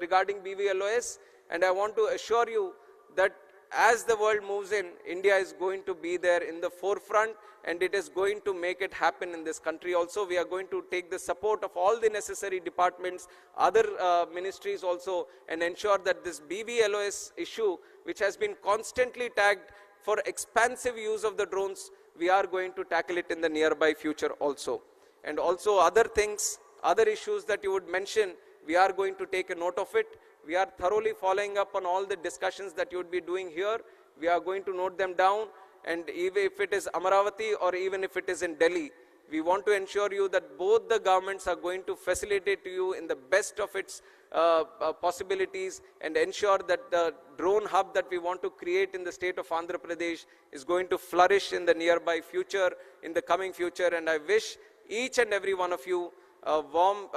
regarding BVLOS. And I want to assure you that as the world moves in, India is going to be there in the forefront, and it is going to make it happen in this country also. We are going to take the support of all the necessary departments, other ministries also, and ensure that this BVLOS issue, which has been constantly tagged for expansive use of the drones, we are going to tackle it in the nearby future also. And also other things, other issues that you would mention, we are going to take a note of it. We are thoroughly following up on all the discussions that you would be doing here. We are going to note them down, and even if it is Amaravati or even if it is in Delhi, we want to ensure you that both the governments are going to facilitate to you in the best of its possibilities and ensure that the drone hub that we want to create in the state of Andhra Pradesh is going to flourish in the nearby future, in the coming future. And I wish each and every one of you a warm,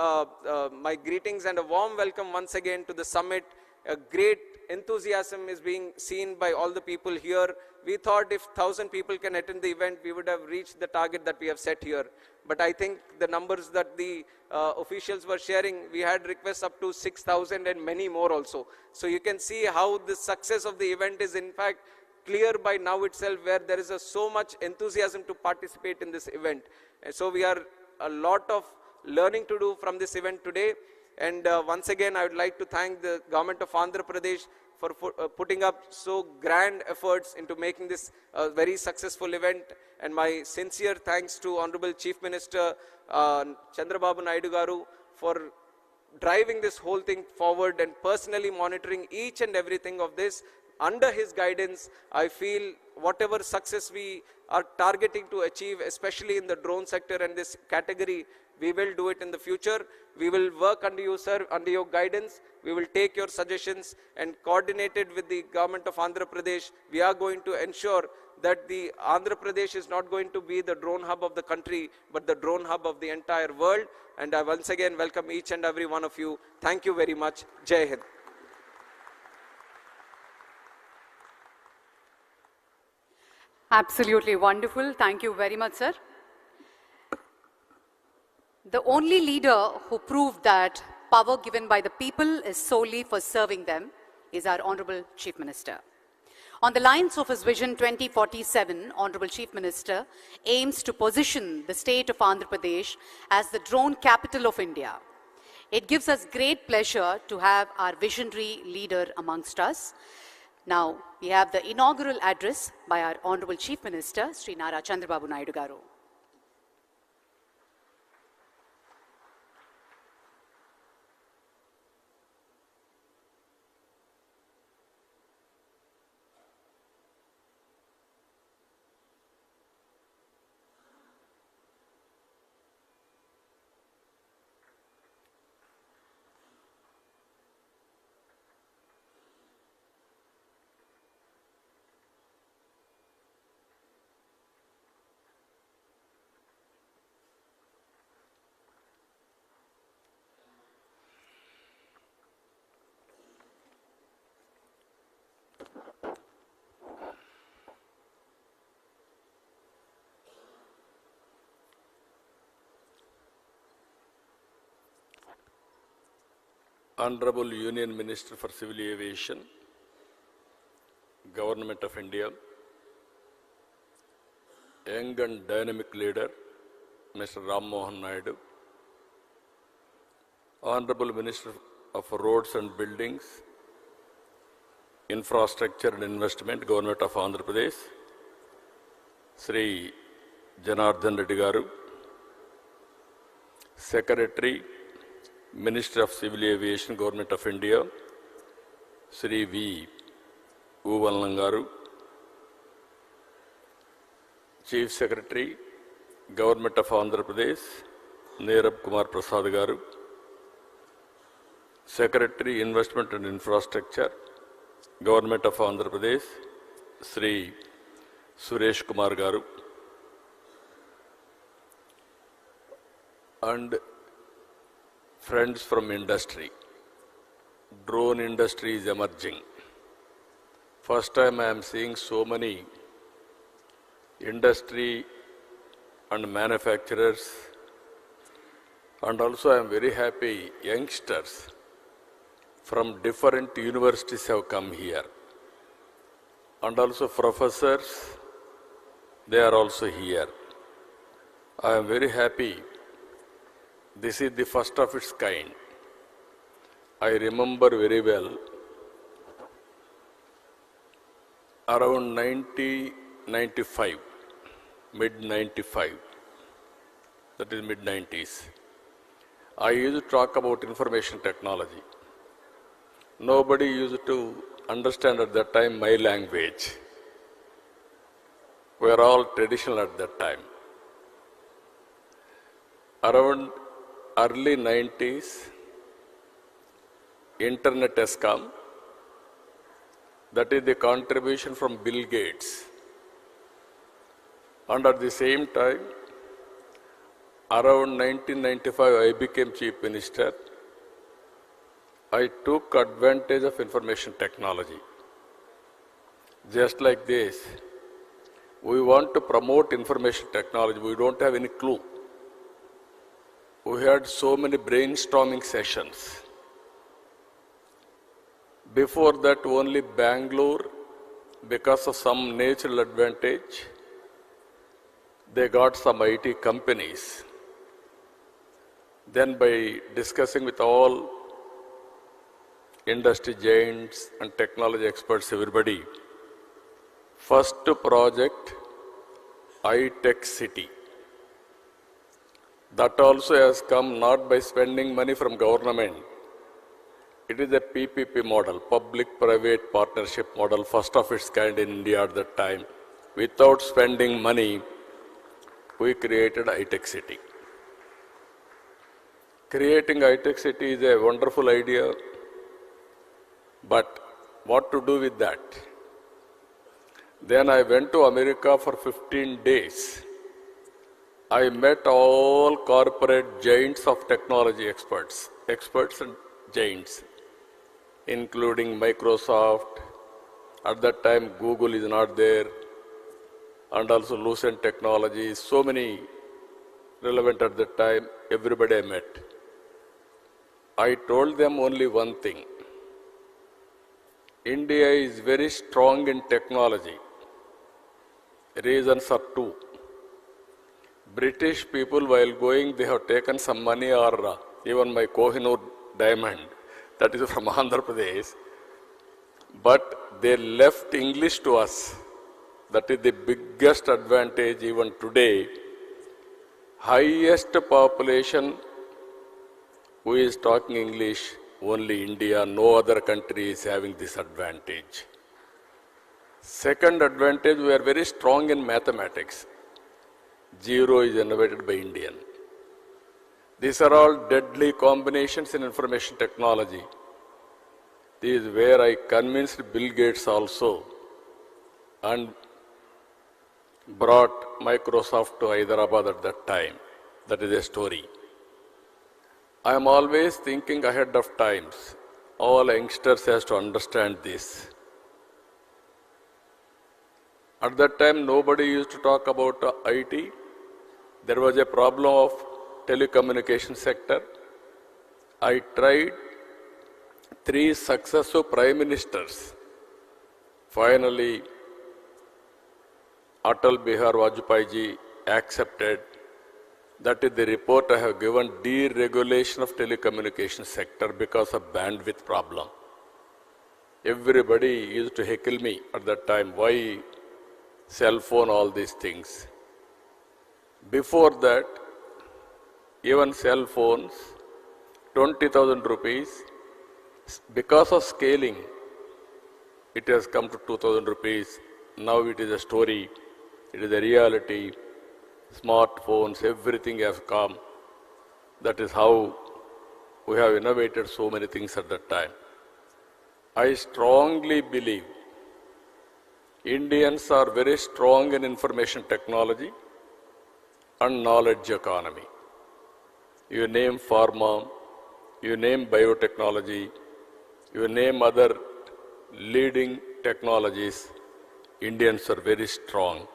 my greetings and a warm welcome once again to the summit. A great enthusiasm is being seen by all the people here. We thought if 1,000 people can attend the event, we would have reached the target that we have set here. But I think the numbers that the officials were sharing, we had requests up to 6,000 and many more also. So you can see how the success of the event is in fact clear by now itself, where there is so much enthusiasm to participate in this event. And so we are a lot of learning to do from this event today. And once again, I would like to thank the government of Andhra Pradesh for putting up so grand efforts into making this a very successful event. And my sincere thanks to Honorable Chief Minister Chandra Babu Naidu garu for driving this whole thing forward and personally monitoring each and everything of this. Under his guidance, I feel whatever success we are targeting to achieve, especially in the drone sector and this category, we will do it in the future. We will work under you, sir, under your guidance. We will take your suggestions, and coordinated with the government of Andhra Pradesh, we are going to ensure that the Andhra Pradesh is not going to be the drone hub of the country, but the drone hub of the entire world. And I once again welcome each and every one of you. Thank you very much. Jai Hind. Absolutely wonderful. Thank you very much, sir. The only leader who proved that power given by the people is solely for serving them is our Honorable Chief Minister. On the lines of his Vision 2047, Honorable Chief Minister aims to position the state of Andhra Pradesh as the drone capital of India. It gives us great pleasure to have our visionary leader amongst us. Now, we have the inaugural address by our Honorable Chief Minister, Sri Nara Chandrababu Naidu garu. Honorable Union Minister for Civil Aviation, Government of India, young and dynamic leader, Mr. Ram Mohan Naidu, Honorable Minister of Roads and Buildings, Infrastructure and Investment, Government of Andhra Pradesh, Sri Janardhan Reddy Garu, Secretary, Minister of Civil Aviation, Government of India, Sri V. Uvallan Garu, Chief Secretary, Government of Andhra Pradesh, Nirab Kumar Prasad Garu, Secretary, Investment and Infrastructure, Government of Andhra Pradesh, Sri Suresh Kumar Garu, and friends from industry. Drone industry is emerging. First time I am seeing so many industry and manufacturers, and also I am very happy youngsters from different universities have come here, and also professors, they are also here. I am very happy. This is the first of its kind. I remember very well, around 1995, mid-95, that is mid-90s, I used to talk about information technology. Nobody used to understand at that time my language. We are all traditional at that time. Around early 90s, internet has come. That is the contribution from Bill Gates. And at the same time, around 1995, I became Chief Minister. I took advantage of information technology. Just like this, we want to promote information technology. We don't have any clue. We had so many brainstorming sessions. Before that, only Bangalore, because of some natural advantage, they got some IT companies. Then by discussing with all industry giants and technology experts, everybody, first project, iTech City. That also has come not by spending money from government. It is a PPP model, public-private partnership model, first of its kind in India at that time. Without spending money, we created iTech City. Creating iTech City is a wonderful idea, but what to do with that? Then I went to America for 15 days. I met all corporate giants of technology experts and giants, including Microsoft. At that time, Google is not there, and also Lucent Technologies, so many relevant at that time, everybody I met. I told them only one thing. India is very strong in technology. Reasons are two. British people, while going, they have taken some money, or even my Kohinoor diamond, that is from Andhra Pradesh, but they left English to us. That is the biggest advantage even today. Highest population who is talking English, only India, no other country is having this advantage. Second advantage, we are very strong in mathematics. Zero is innovated by Indian. These are all deadly combinations in information technology. This is where I convinced Bill Gates also and brought Microsoft to Hyderabad at that time. That is a story. I am always thinking ahead of times. All youngsters has to understand this. At that time, nobody used to talk about IT. There was a problem of telecommunication sector. I tried 3 successive prime ministers. Finally, Atal Bihar Vajpayee ji accepted. That is the report I have given, deregulation of telecommunication sector because of bandwidth problem. Everybody used to heckle me at that time, why cell phone, all these things. Before that, even cell phones, 20,000 rupees, because of scaling, it has come to 2,000 rupees. Now it is a story, it is a reality. Smartphones, everything has come. That is how we have innovated so many things at that time. I strongly believe Indians are very strong in information technology and knowledge economy. You name pharma, you name biotechnology, you name other leading technologies, Indians are very strong.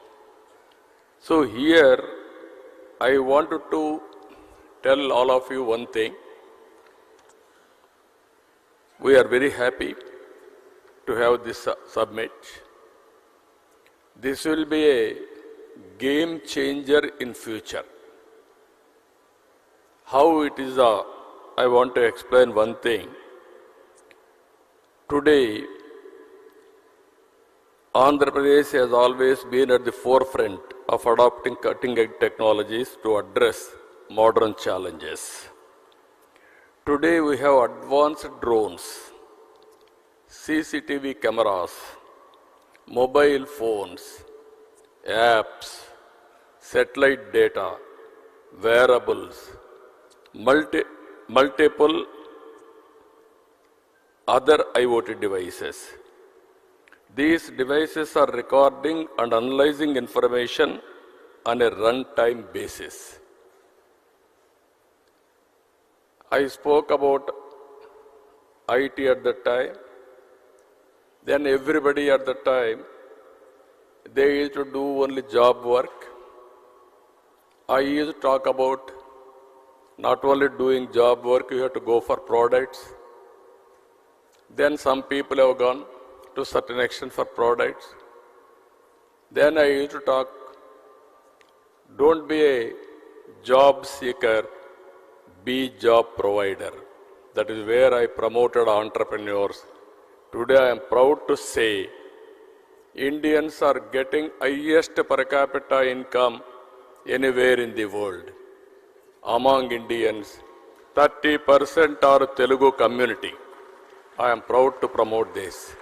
So here, I wanted to tell all of you one thing. We are very happy to have this summit. This will be a game changer in future. How it is, I want to explain one thing. Today, Andhra Pradesh has always been at the forefront of adopting cutting-edge technologies to address modern challenges. Today we have advanced drones, CCTV cameras, mobile phones, apps, satellite data, wearables, multiple other IoT devices. These devices are recording and analyzing information on a runtime basis. I spoke about IT at that time. Then everybody at that time, they used to do only job work. I used to talk about not only doing job work, you have to go for products. Then some people have gone to certain extent for products. Then I used to talk, don't be a job seeker, be job provider. That is where I promoted entrepreneurs. Today I am proud to say, Indians are getting highest per capita income anywhere in the world. Among Indians, 30% are Telugu community. I am proud to promote this.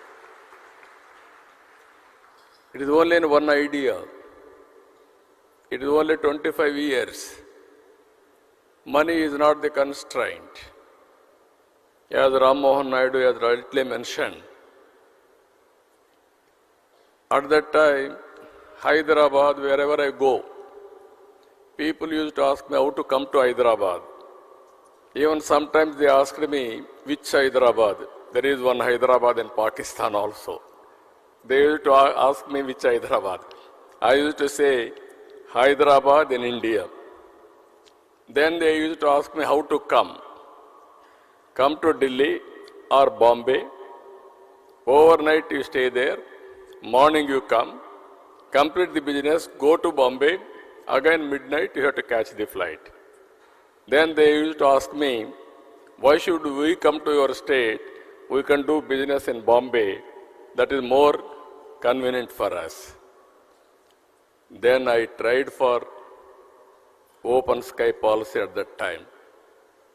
It is only in one idea. It is only 25 years. Money is not the constraint. As Naidu has rightly mentioned, at that time, Hyderabad, wherever I go, people used to ask me how to come to Hyderabad. Even sometimes they asked me, which Hyderabad? There is one Hyderabad in Pakistan also. They used to ask me which Hyderabad. I used to say, Hyderabad in India. Then they used to ask me how to come. Come to Delhi or Bombay. Overnight you stay there. Morning you come. Complete the business, go to Bombay. Again midnight you have to catch the flight. Then they used to ask me, why should we come to your state? We can do business in Bombay. That is more convenient for us. Then I tried for open sky policy at that time.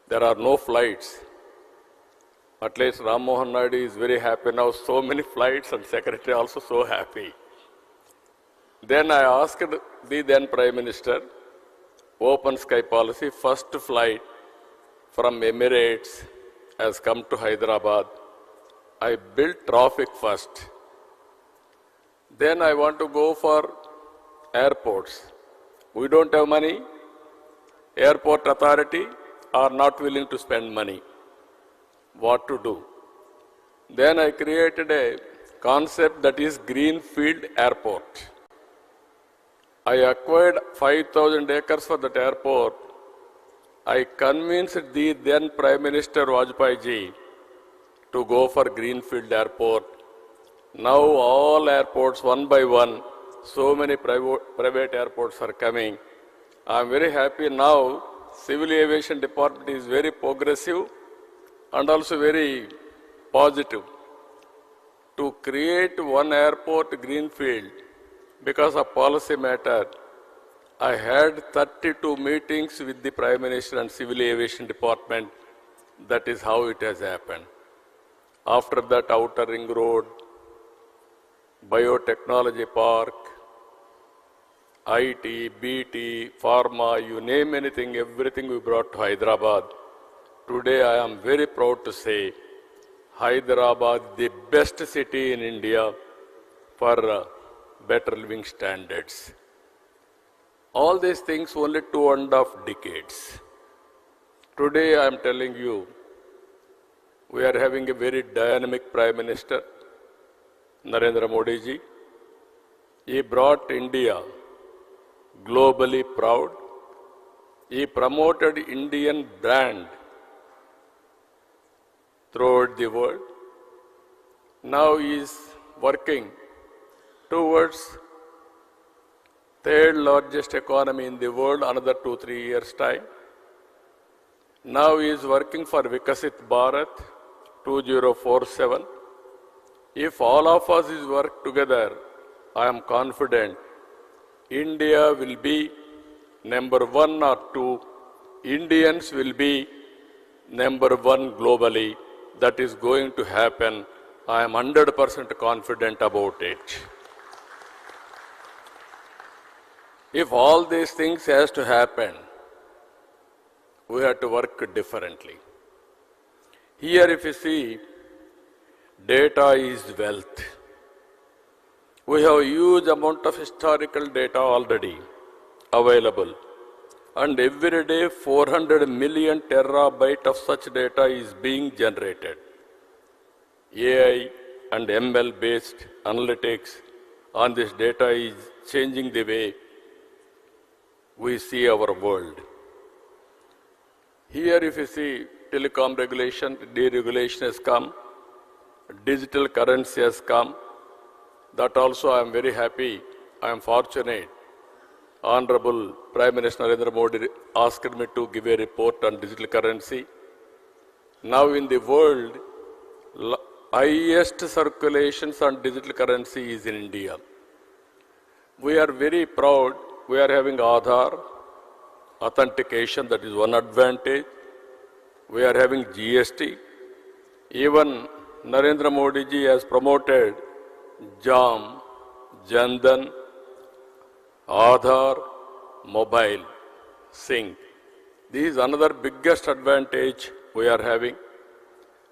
There are no flights. At least Naidu is very happy now, so many flights, and Secretary also so happy. Then I asked the then Prime Minister, open sky policy, first flight from Emirates has come to Hyderabad. I built traffic first. Then I want to go for airports. We don't have money. Airport authority are not willing to spend money. What to do? Then I created a concept that is Greenfield Airport. I acquired 5,000 acres for that airport. I convinced the then Prime Minister Vajpayee ji to go for Greenfield Airport. Now all airports, one by one, so many private airports are coming. I am very happy now. Civil Aviation Department is very progressive and also very positive to create one airport greenfield because of policy matter. I had 32 meetings with the Prime Minister and Civil Aviation Department. That is how it has happened. After that, Outer Ring Road, Biotechnology Park, IT, BT, Pharma, you name anything, everything we brought to Hyderabad. Today I am very proud to say Hyderabad, the best city in India for better living standards. All these things only 2.5 decades. Today I am telling you, we are having a very dynamic Prime Minister, Narendra Modi ji. He brought India globally proud. He promoted Indian brand throughout the world. Now he is working towards third largest economy in the world, another 2-3 years' time. Now he is working for Vikasit Bharat 2047. If all of us is work together, I am confident India will be number 1 or 2. Indians will be number 1 globally. That is going to happen. I am 100% confident about it. If all these things has to happen, we have to work differently. Here if you see, data is wealth. We have a huge amount of historical data already available. And every day 400 million terabyte of such data is being generated. AI and ML based analytics on this data is changing the way we see our world. Here if you see telecom regulation, deregulation has come, digital currency has come. That also I am very happy, I am fortunate. Honorable Prime Minister Narendra Modi asked me to give a report on digital currency. Now in the world, highest circulations on digital currency is in India. We are very proud, we are having Aadhaar, authentication, that is one advantage. We are having GST. Even Narendra Modi ji has promoted JAM, Jandan, Aadhaar, mobile, sync. This is another biggest advantage we are having.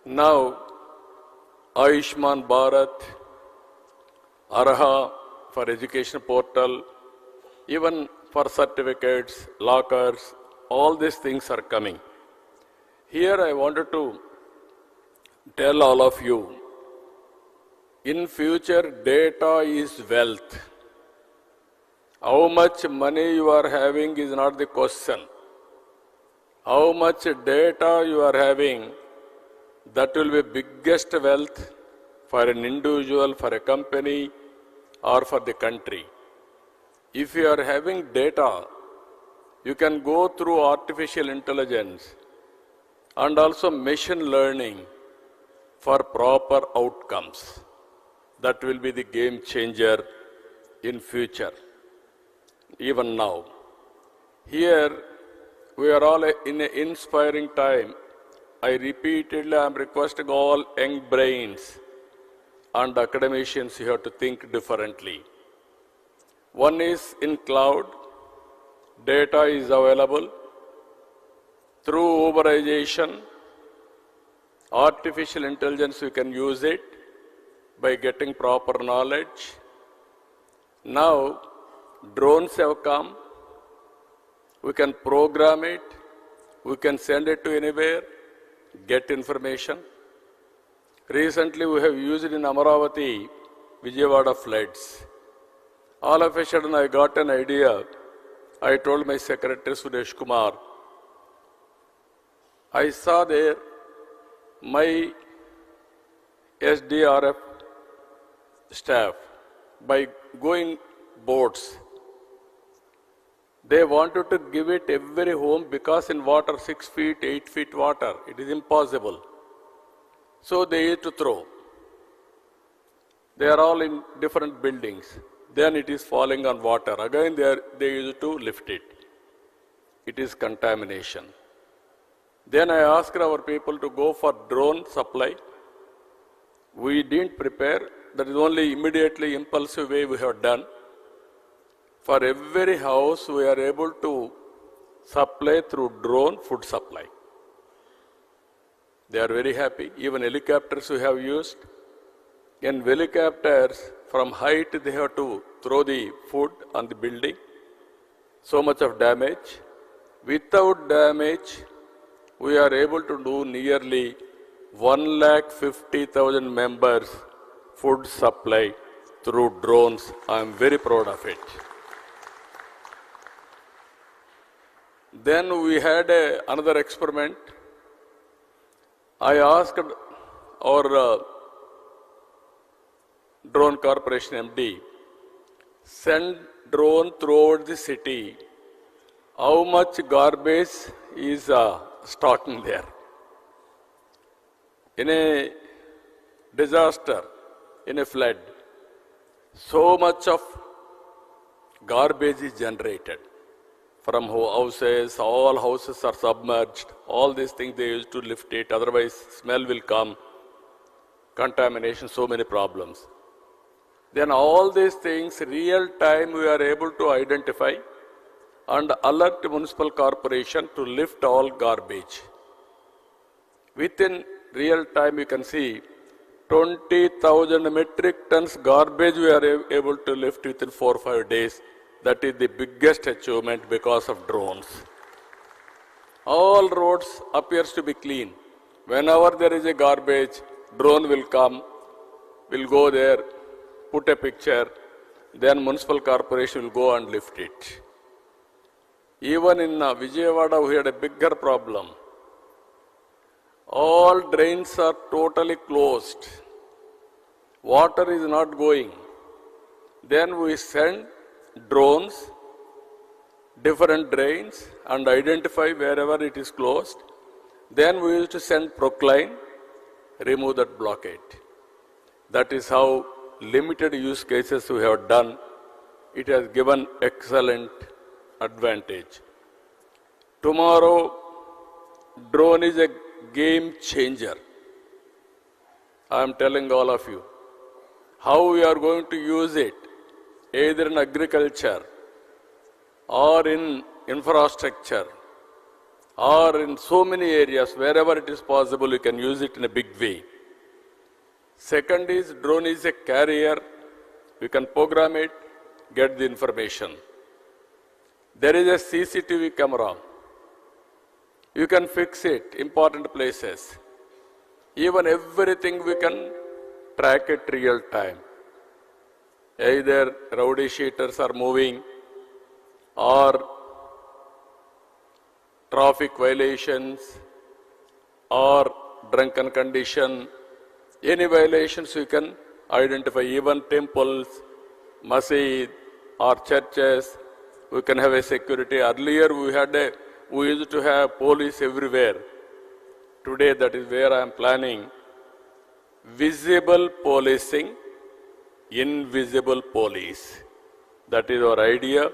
Now, Ayushman Bharat, Arha for education portal, even for certificates, lockers, all these things are coming. Here I wanted to tell all of you, in future data is wealth. How much money you are having is not the question. How much data you are having, that will be biggest wealth for an individual, for a company, or for the country. If you are having data, you can go through artificial intelligence and also machine learning for proper outcomes. That will be the game changer in future. Even now. Here, we are all in an inspiring time. I repeatedly am requesting all young brains and academicians, you have to think differently. One is in cloud, data is available. Through Uberization, artificial intelligence, you can use it by getting proper knowledge. Now, drones have come, we can program it, we can send it to anywhere, get information. Recently we have used it in Amaravati, Vijayawada floods. All of a sudden I got an idea. I told my secretary Suresh Kumar, I saw there my SDRF staff by going boats. They wanted to give it every home because in water 6 feet, 8 feet water, it is impossible. So they used to throw. They are all in different buildings. Then it is falling on water. Again they used to lift it. It is contamination. Then I asked our people to go for drone supply. We didn't prepare. That is only immediately impulsive way we have done. For every house, we are able to supply through drone food supply. They are very happy. Even helicopters we have used. In helicopters, from height they have to throw the food on the building. So much of damage. Without damage, we are able to do nearly 150,000 members food supply through drones. I am very proud of it. Then we had another experiment. I asked our drone corporation MD, send drone throughout the city. How much garbage is stocking there? In a disaster, in a flood, so much of garbage is generated. From houses, all houses are submerged. All these things they used to lift it, otherwise smell will come, contamination, so many problems. Then all these things, real time we are able to identify and alert municipal corporation to lift all garbage. Within real time you can see 20,000 metric tons garbage we are able to lift within 4 or 5 days. That is the biggest achievement because of drones. All roads appears to be clean. Whenever there is a garbage, drone will come, will go there, put a picture, then municipal corporation will go and lift it. Even in Vijayawada we had a bigger problem. All drains are totally closed. Water is not going. Then we send drones, different drains, and identify wherever it is closed. Then we used to send Procline, remove that blockade. That is how limited use cases we have done. It has given excellent advantage. Tomorrow, drone is a game changer. I am telling all of you how we are going to use it, either in agriculture or in infrastructure or in so many areas. Wherever it is possible, you can use it in a big way. Second is, drone is a carrier. You can program it, get the information. There is a CCTV camera. You can fix it, important places. Even everything we can track it real time. Either rowdy sheeters are moving or traffic violations or drunken condition. Any violations you can identify. Even temples, masjid or churches, we can have a security. Earlier we used to have police everywhere. Today that is where I am planning. Visible policing, invisible police. That is our idea.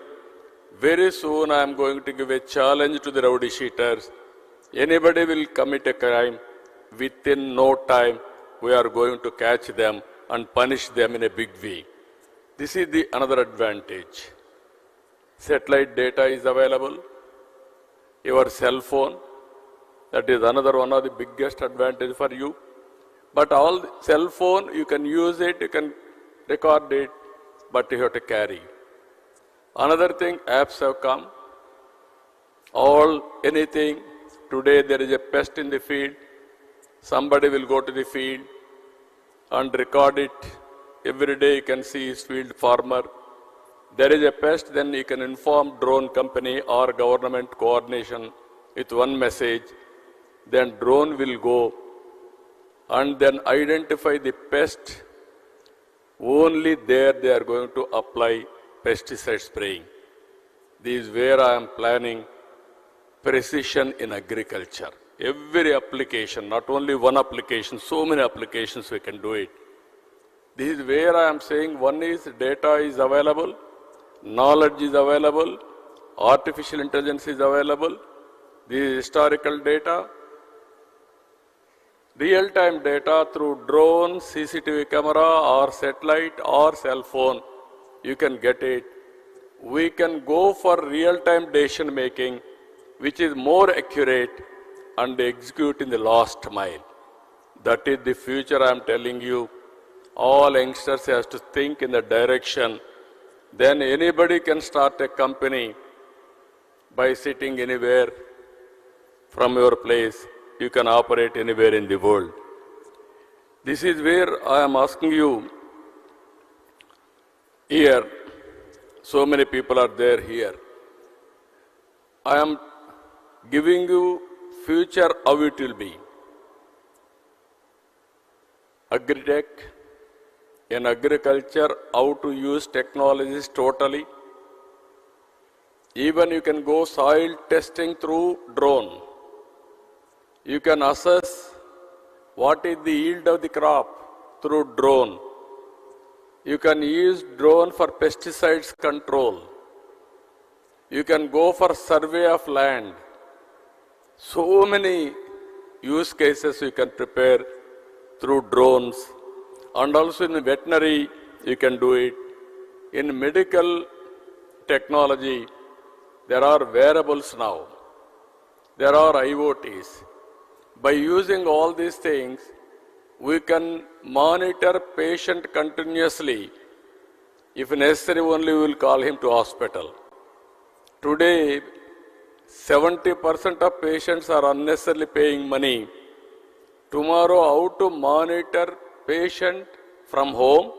Very soon I am going to give a challenge to the rowdy sheeters. Anybody will commit a crime, within no time we are going to catch them and punish them in a big way. This is the another advantage. Satellite data is available. Your cell phone, that is another one of the biggest advantage for you. But all cell phone, you can use it, you can record it, but you have to carry. Another thing, apps have come. Anything. Today there is a pest in the field. Somebody will go to the field and record it. Every day you can see his field farmer. There is a pest, then you can inform drone company or government coordination with one message. Then drone will go and then identify the pest. Only there they are going to apply pesticide spraying. This is where I am planning precision in agriculture. Every application, not only one application, so many applications we can do it. This is where I am saying one is data is available, knowledge is available, artificial intelligence is available, this is historical data, real-time data through drone, CCTV camera or satellite or cell phone, you can get it. We can go for real-time decision making, which is more accurate and execute in the last mile. That is the future I am telling you. All youngsters have to think in that direction. Then anybody can start a company by sitting anywhere from your place. You can operate anywhere in the world. This is where I am asking you here. So many people are there here. I am giving you future how it will be. Agritech, in agriculture, how to use technologies totally. Even you can go soil testing through drone. You can assess what is the yield of the crop through drone. You can use drone for pesticides control. You can go for survey of land. So many use cases you can prepare through drones. And also in the veterinary, you can do it. In medical technology, there are wearables now. There are IoTs. By using all these things, we can monitor patient continuously. If necessary, only we will call him to hospital. Today, 70% of patients are unnecessarily paying money. Tomorrow, how to monitor patient from home.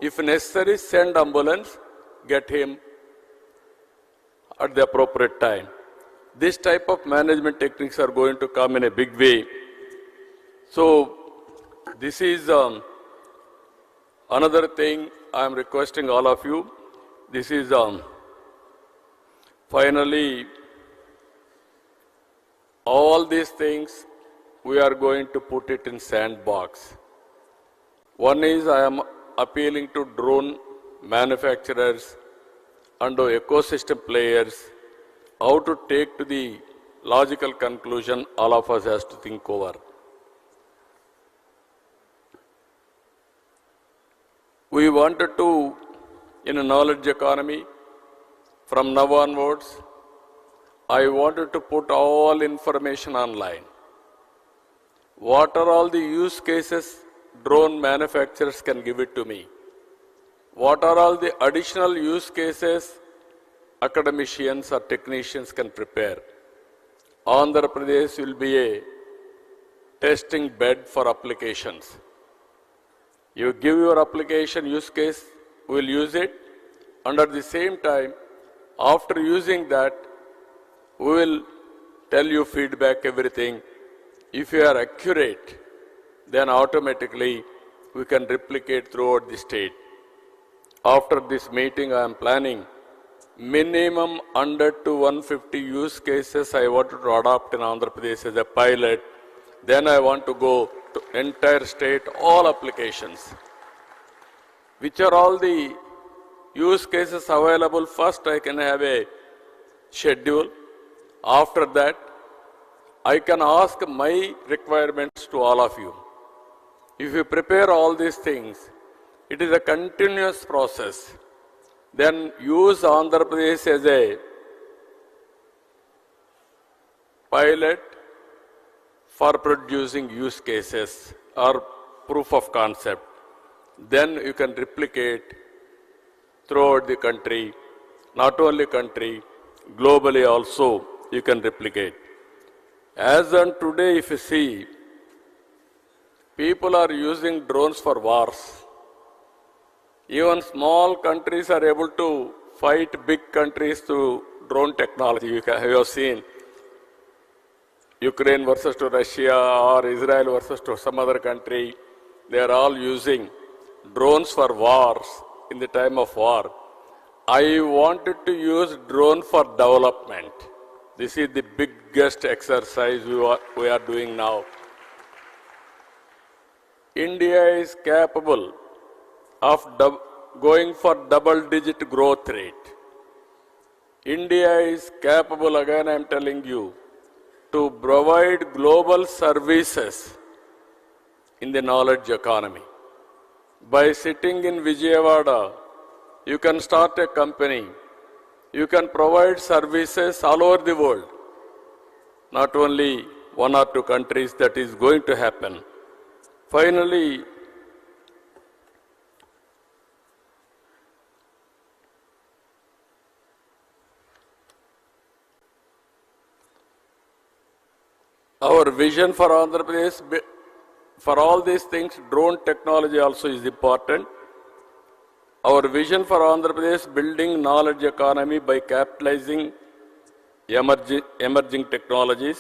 If necessary, send ambulance, get him at the appropriate time. This type of management techniques are going to come in a big way. So, this is another thing I am requesting all of you. This is finally all these things we are going to put it in sandbox. One is I am appealing to drone manufacturers and ecosystem players how to take to the logical conclusion all of us has to think over. We wanted to, in a knowledge economy, from now onwards, I wanted to put all information online. What are all the use cases drone manufacturers can give it to me? What are all the additional use cases academicians or technicians can prepare? Andhra Pradesh will be a testing bed for applications. You give your application use case, we will use it, and at the same time, after using that, we will tell you feedback, everything. If you are accurate, then automatically we can replicate throughout the state. After this meeting, I am planning minimum 100 to 150 use cases I wanted to adopt in Andhra Pradesh as a pilot. Then I want to go to entire state, all applications. Which are all the use cases available? First, I can have a schedule. After that, I can ask my requirements to all of you. If you prepare all these things, it is a continuous process. Then use Andhra Pradesh as a pilot for producing use cases or proof of concept. Then you can replicate throughout the country, not only country, globally also you can replicate. As on today, if you see, people are using drones for wars. Even small countries are able to fight big countries through drone technology. You have seen. Ukraine versus to Russia or Israel versus to some other country, they are all using drones for wars in the time of war. I wanted to use drone for development. This is the biggest exercise we are doing now. India is capable of going for double-digit growth rate. India is capable, again I am telling you, to provide global services in the knowledge economy. By sitting in Vijayawada, you can start a company. You can provide services all over the world. Not only one or two countries, that is going to happen. Finally, our vision for Andhra Pradesh, for all these things, drone technology also is important. Our vision for Andhra Pradesh, building knowledge economy by capitalizing emerging technologies.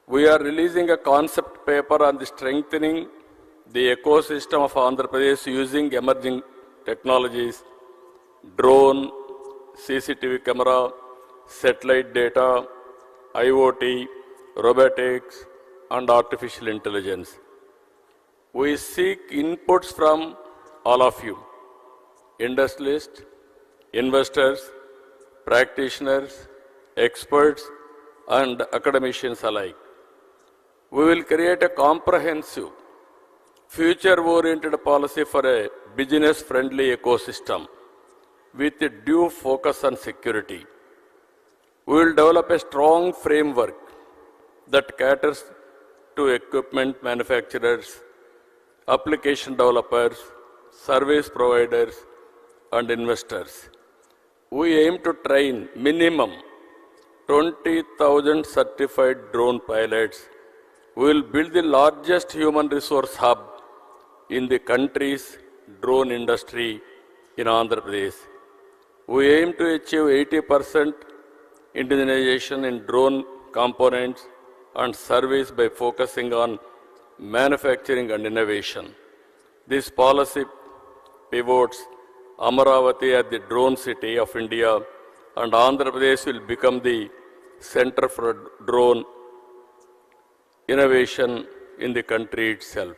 We are releasing a concept paper on the strengthening the ecosystem of Andhra Pradesh using emerging technologies, drone, CCTV camera, satellite data, IoT, robotics, and artificial intelligence. We seek inputs from all of you, industrialists, investors, practitioners, experts, and academicians alike. We will create a comprehensive, future-oriented policy for a business-friendly ecosystem with a due focus on security. We will develop a strong framework that caters to equipment manufacturers, application developers, service providers, and investors. We aim to train minimum 20,000 certified drone pilots. We will build the largest human resource hub in the country's drone industry in Andhra Pradesh. We aim to achieve 80% indigenization in drone components and service by focusing on manufacturing and innovation. This policy pivots Amaravati as the drone city of India, and Andhra Pradesh will become the center for drone innovation in the country itself.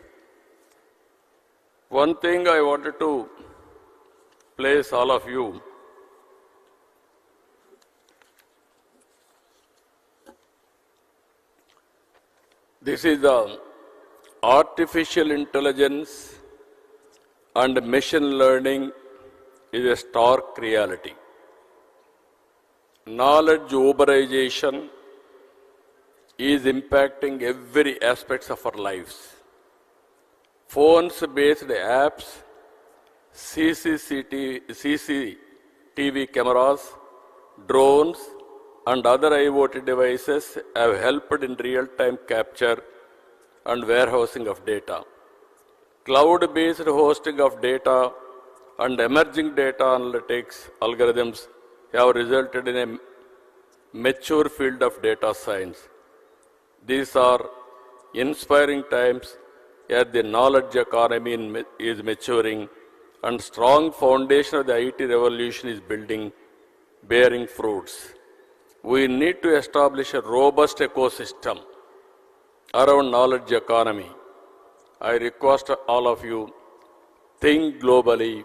One thing I wanted to place all of you, this is the artificial intelligence and machine learning is a stark reality. Knowledge uberization is impacting every aspect of our lives. Phones-based apps, CCTV cameras, drones, and other IoT devices have helped in real-time capture and warehousing of data. Cloud-based hosting of data and emerging data analytics algorithms have resulted in a mature field of data science. These are inspiring times as the knowledge economy is maturing and strong foundation of the IT revolution is bearing fruits. We need to establish a robust ecosystem around knowledge economy. I request all of you, think globally,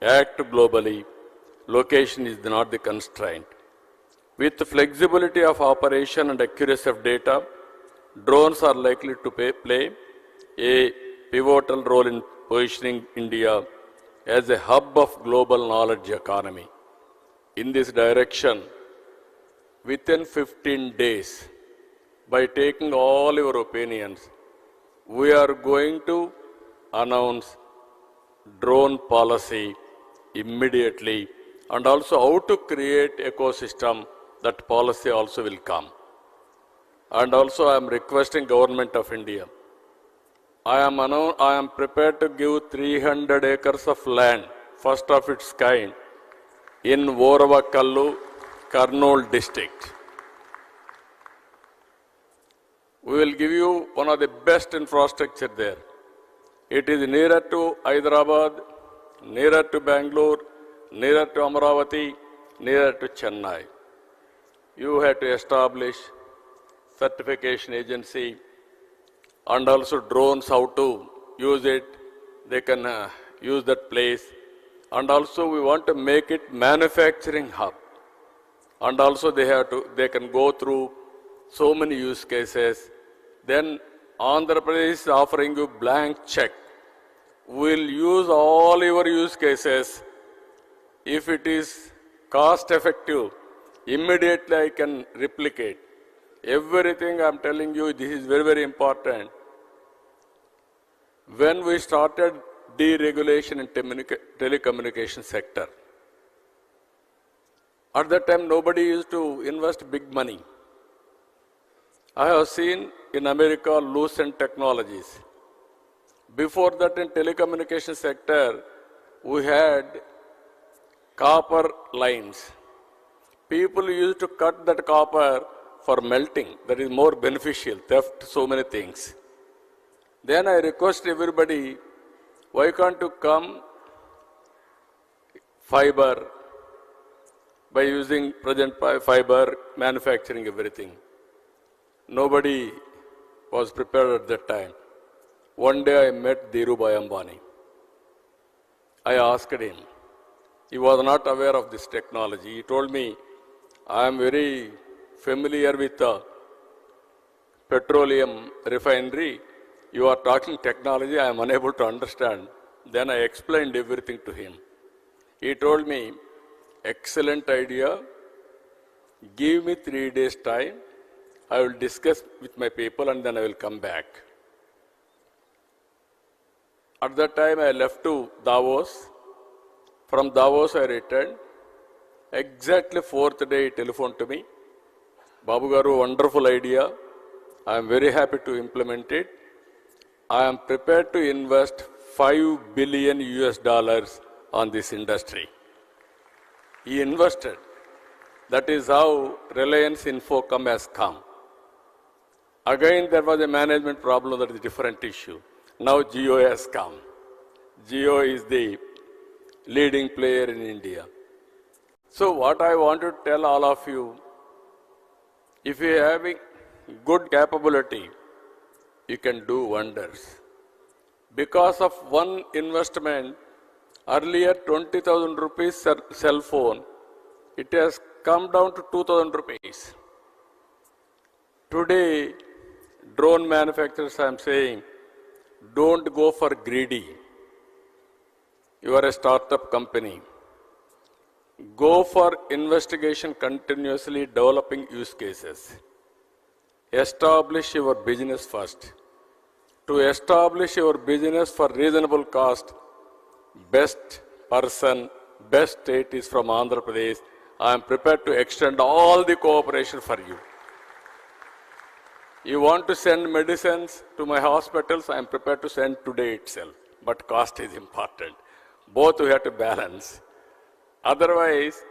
act globally. Location is not the constraint. With the flexibility of operation and accuracy of data, drones are likely to play a pivotal role in positioning India as a hub of global knowledge economy. In this direction, within 15 days, by taking all your opinions, we are going to announce drone policy immediately, and also how to create ecosystem. That policy also will come. And also I am requesting Government of India. I am prepared to give 300 acres of land, first of its kind, in Voravakallu, Kurnool district. We will give you one of the best infrastructure there. It is nearer to Hyderabad, nearer to Bangalore, nearer to Amravati, nearer to Chennai. You have to establish certification agency and also drones, how to use it. They can use that place. And also we want to make it manufacturing hub. And also they can go through so many use cases. Then Andhra Pradesh is offering you blank check. We'll use all your use cases. If it is cost effective, immediately I can replicate. Everything I'm telling you, this is very, very important. When we started deregulation in telecommunication sector, at that time nobody used to invest big money. I have seen in America Lucent Technologies. Before that in telecommunication sector, we had copper lines. People used to cut that copper for melting. That is more beneficial, theft, so many things. Then I request everybody, why can't you come fiber by using present fiber, manufacturing everything. Nobody was prepared at that time. One day I met Dhirubhai Ambani. I asked him. He was not aware of this technology. He told me, I am very familiar with the petroleum refinery. You are talking technology, I am unable to understand. Then I explained everything to him. He told me, excellent idea. Give me 3 days time. I will discuss with my people and then I will come back. At that time I left to Davos. From Davos I returned. Exactly 4th day he telephoned to me. Babu garu, wonderful idea. I am very happy to implement it. I am prepared to invest $5 billion on this industry. He invested. That is how Reliance Infocom has come. Again, there was a management problem, that is a different issue. Now Jio has come. Jio is the leading player in India. So what I want to tell all of you, if you are having good capability, you can do wonders. Because of one investment, earlier 20,000 rupees cell phone, it has come down to 2,000 rupees. Today, drone manufacturers, I am saying, don't go for greedy. You are a startup company. Go for investigation, continuously developing use cases. Establish your business first. To establish your business for reasonable cost, best person, best state is from Andhra Pradesh. I am prepared to extend all the cooperation for you. You want to send medicines to my hospitals, I am prepared to send today itself. But cost is important. Both we have to balance. Otherwise,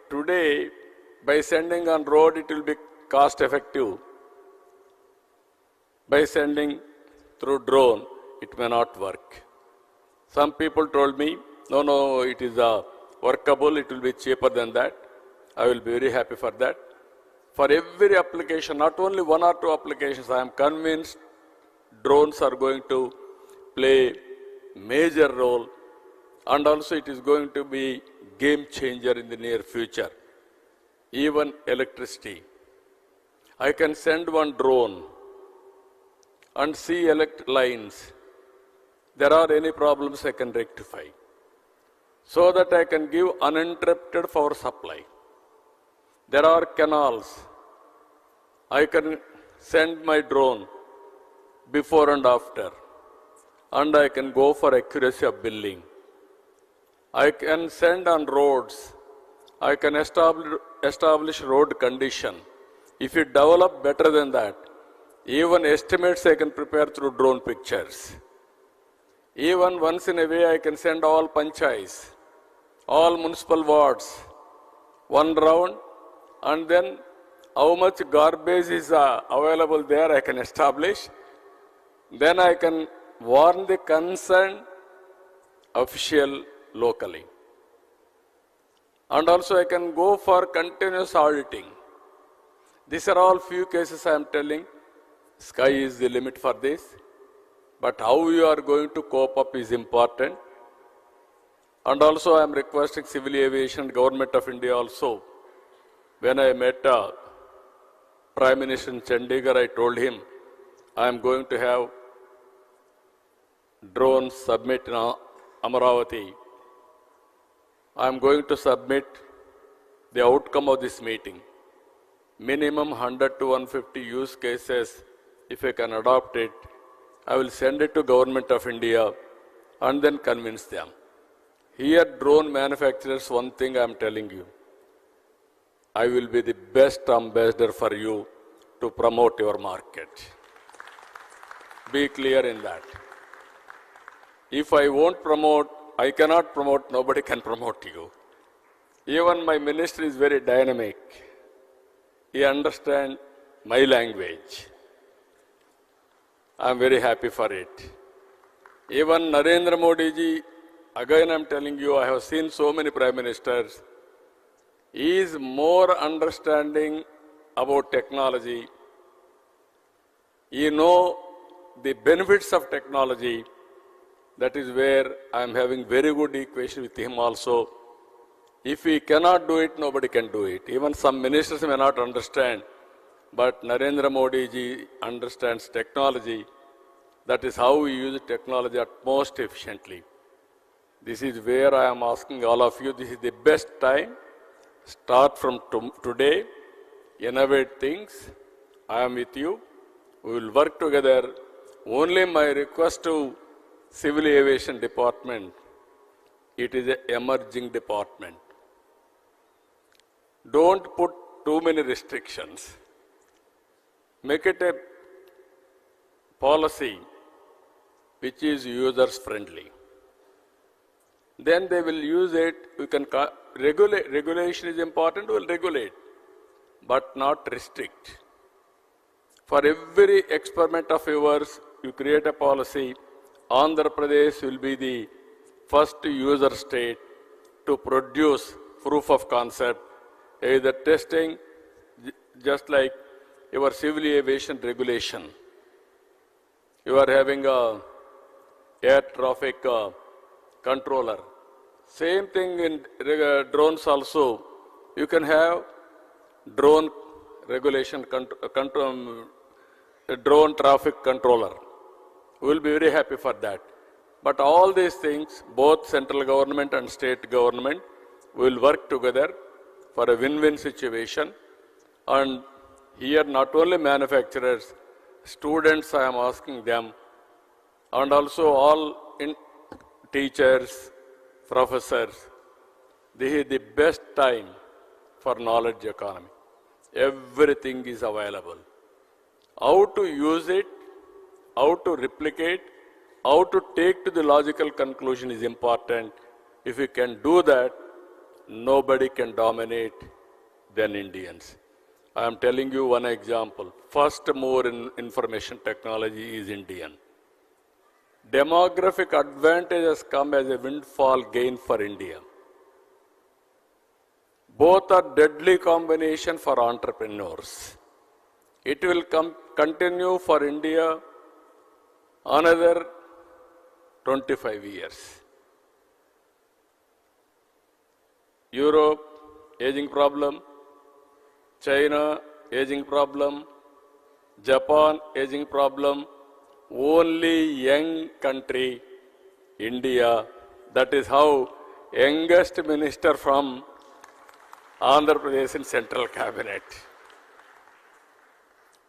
today, by sending on road, it will be cost effective. By sending through drone, it may not work. Some people told me, no, it is workable, it will be cheaper than that. I will be very happy for that. For every application, not only 1 or 2 applications, I am convinced drones are going to play major role, and also it is going to be game changer in the near future. Even electricity. I can send one drone and see electric lines. There are any problems I can rectify, so that I can give uninterrupted power supply. There are canals. I can send my drone before and after, and I can go for accuracy of billing. I can send on roads. I can establish road condition. If you develop better than that, even estimates I can prepare through drone pictures. Even once in a way I can send all panchayats, all municipal wards, one round, and then how much garbage is available there, I can establish. Then I can warn the concerned official locally. And also I can go for continuous auditing. These are all few cases I am telling. Sky is the limit for this. But how you are going to cope up is important. And also I am requesting Civil Aviation, Government of India also. When I met Prime Minister in Chandigarh, I told him, I am going to have drone submit in Amaravati. I am going to submit the outcome of this meeting. Minimum 100 to 150 use cases, if I can adopt it, I will send it to Government of India and then convince them. Here, drone manufacturers, one thing I am telling you, I will be the best ambassador for you to promote your market. Be clear in that. If I won't promote, I cannot promote, nobody can promote you. Even my minister is very dynamic. He understands my language. I am very happy for it. Even Narendra Modi ji, again I am telling you, I have seen so many prime ministers. He is more understanding about technology. He knows the benefits of technology. That is where I am having very good equation with him also. If he cannot do it, nobody can do it. Even some ministers may not understand, but Narendra Modi ji understands technology. That is how we use technology at most efficiently. This is where I am asking all of you, this is the best time. Start from today, innovate things. I am with you. We will work together. Only my request to Civil Aviation Department, it is an emerging department. Don't put too many restrictions. Make it a policy which is users friendly. Then they will use it. We can regulate. Regulation is important, we will regulate, but not restrict. For every experiment of yours, you create a policy. Andhra Pradesh will be the first user state to produce proof of concept, either testing, just like your civil aviation regulation. You are having a air traffic controller. Same thing in drones also. You can have drone regulation, drone traffic controller. We will be very happy for that. But all these things, both central government and state government, will work together for a win-win situation. And here not only manufacturers, students I am asking them, and also all teachers, professors, this is the best time for knowledge economy. Everything is available. How to use it, how to replicate, how to take to the logical conclusion is important. If we can do that, nobody can dominate than Indians. I am telling you one example. First mover in information technology is Indian. Demographic advantage has come as a windfall gain for India. Both are deadly combination for entrepreneurs. It will continue for India another 25 years. Europe, aging problem. China, aging problem. Japan, aging problem. Only young country, India. That is how youngest minister from Andhra Pradesh in central cabinet.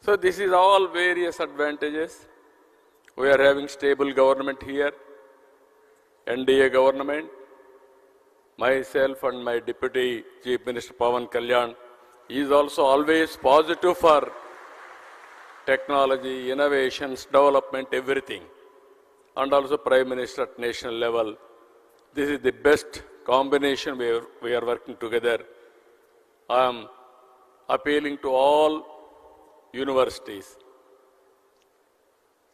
So this is all various advantages. We are having stable government here, NDA government. Myself and my Deputy Chief Minister Pawan Kalyan is also always positive for technology, innovations, development, everything. And also Prime Minister at national level. This is the best combination we are working together. I am appealing to all universities.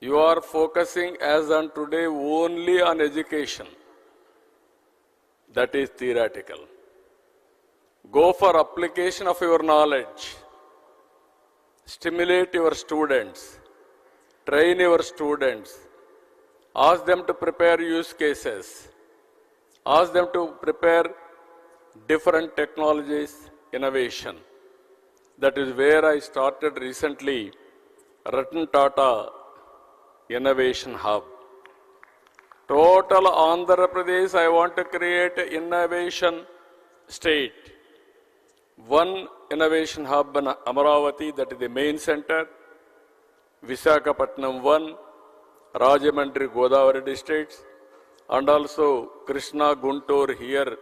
You are focusing as on today only on education. That is theoretical. Go for application of your knowledge. Stimulate your students. Train your students. Ask them to prepare use cases. Ask them to prepare different technologies, innovation. That is where I started recently, Ratan Tata Innovation Hub. Total Andhra Pradesh, I want to create an innovation state. One innovation hub in Amaravati, that is the main center. Visakhapatnam 1, Rajamandri, Godavari districts, and also Krishna, Guntur here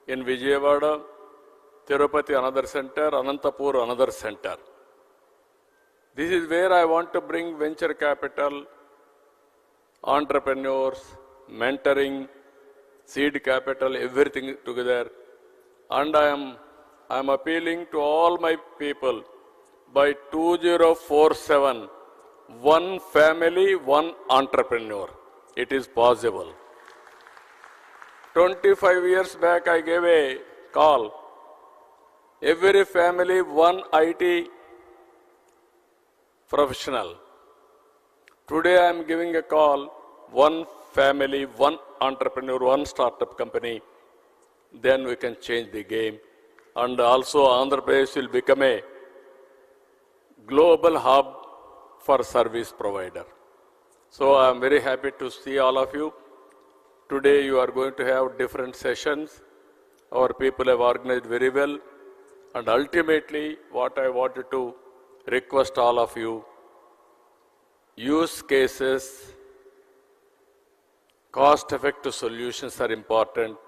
in Vijayawada, Tirupati another center, Anantapur another center. This is where I want to bring venture capital, entrepreneurs, mentoring, seed capital, everything together. And I am appealing to all my people, by 2047, one family, one entrepreneur. It is possible. 25 years back, I gave a call. Every family, one IT professional. Today, I am giving a call, one family, one entrepreneur, one startup company. Then we can change the game. And also, Andhra Pradesh will become a global hub for service provider. So I am very happy to see all of you. Today you are going to have different sessions. Our people have organized very well. And ultimately, what I wanted to request all of you, use cases, cost-effective solutions are important.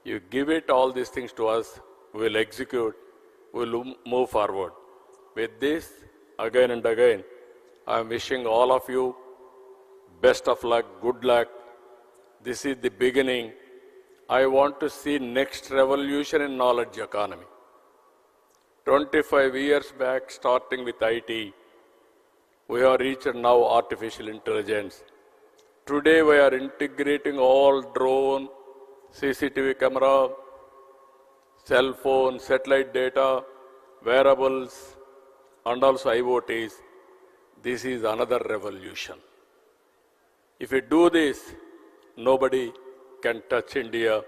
You give it all these things to us, we will execute, we will move forward. With this, again and again, I am wishing all of you best of luck, good luck. This is the beginning. I want to see next revolution in knowledge economy. 25 years back, starting with IT, we have reached now artificial intelligence. Today we are integrating all drone, CCTV camera, cell phone, satellite data, wearables, and also IoTs. This is another revolution. If we do this, nobody can touch India,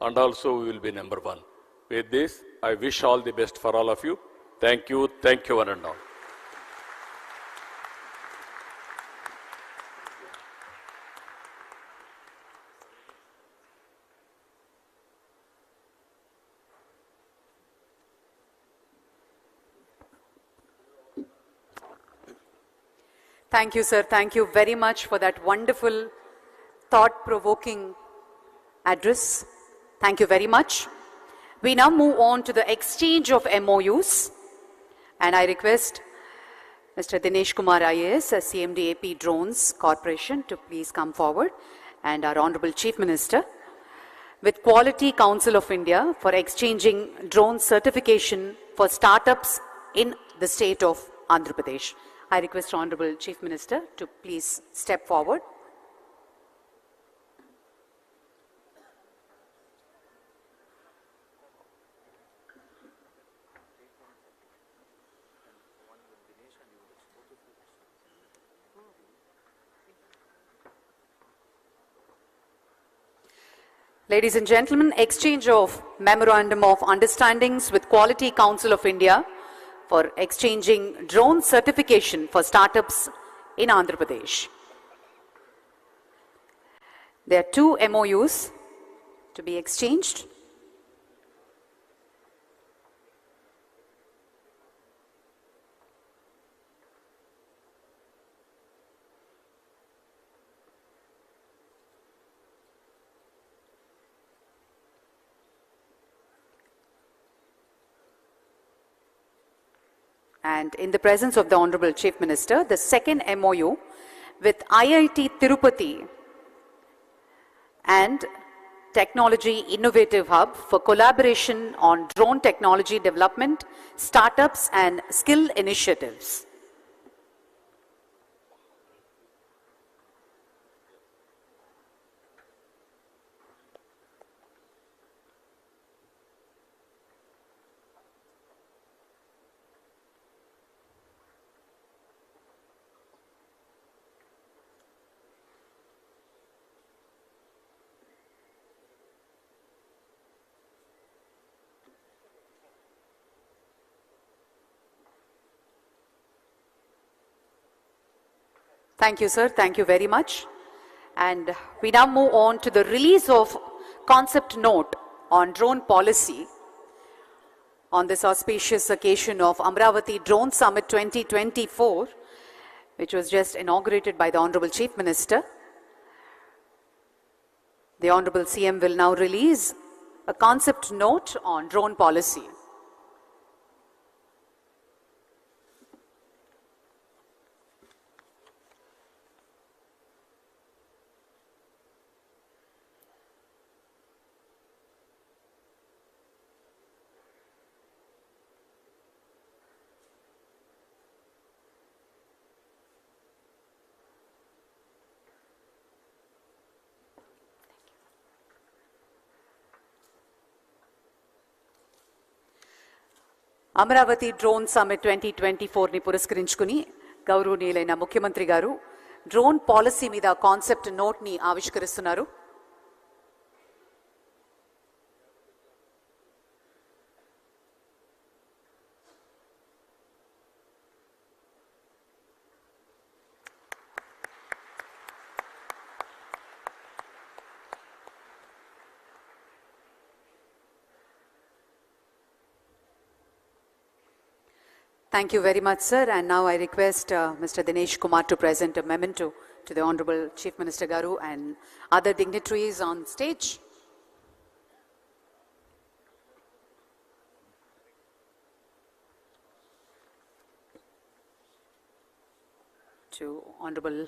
and also we will be number one. With this, I wish all the best for all of you. Thank you one and all. Thank you, sir. Thank you very much for that wonderful, thought-provoking address. Thank you very much. We now move on to the exchange of MOUs. And I request Mr. Dinesh Kumar IAS, CMD AP Drones Corporation, to please come forward, and our Honorable Chief Minister, with Quality Council of India for exchanging drone certification for startups in the state of Andhra Pradesh. I request Honorable Chief Minister to please step forward. Ladies and gentlemen, exchange of Memorandum of Understandings with Quality Council of India for exchanging drone certification for startups in Andhra Pradesh. There are 2 MOUs to be exchanged. And in the presence of the Honorable Chief Minister, the second MOU with IIT Tirupati and Technology Innovative Hub for collaboration on drone technology development, startups and skill initiatives. Thank you, sir. Thank you very much. And we now move on to the release of concept note on drone policy on this auspicious occasion of Amravati Drone Summit 2024, which was just inaugurated by the Honorable Chief Minister. The Honorable CM will now release a concept note on drone policy. Amaravati drone summit 2024ని పురస్కరించుకుని గౌరవనీయులైన ముఖ్యమంత్రి గారు drone policy మీద concept నోట్ని ఆవిష్కరిస్తున్నారు. Thank you very much, sir. And now I request Mr. Dinesh Kumar to present a memento to the Honorable Chief Minister Garu and other dignitaries on stage. To Honorable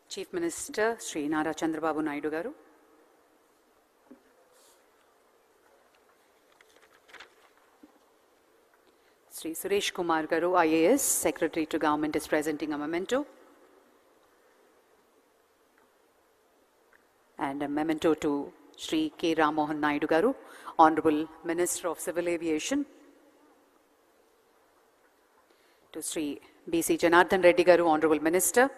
Chief Minister Sri Nara Chandra Babu Naidu Garu. Sri Suresh Kumar Garu, IAS, Secretary to Government, is presenting a memento. And a memento to Sri K. Ramohan Naidu Garu, Honorable Minister of Civil Aviation. To Sri B.C. Janardhan Reddy Garu, Honorable Minister.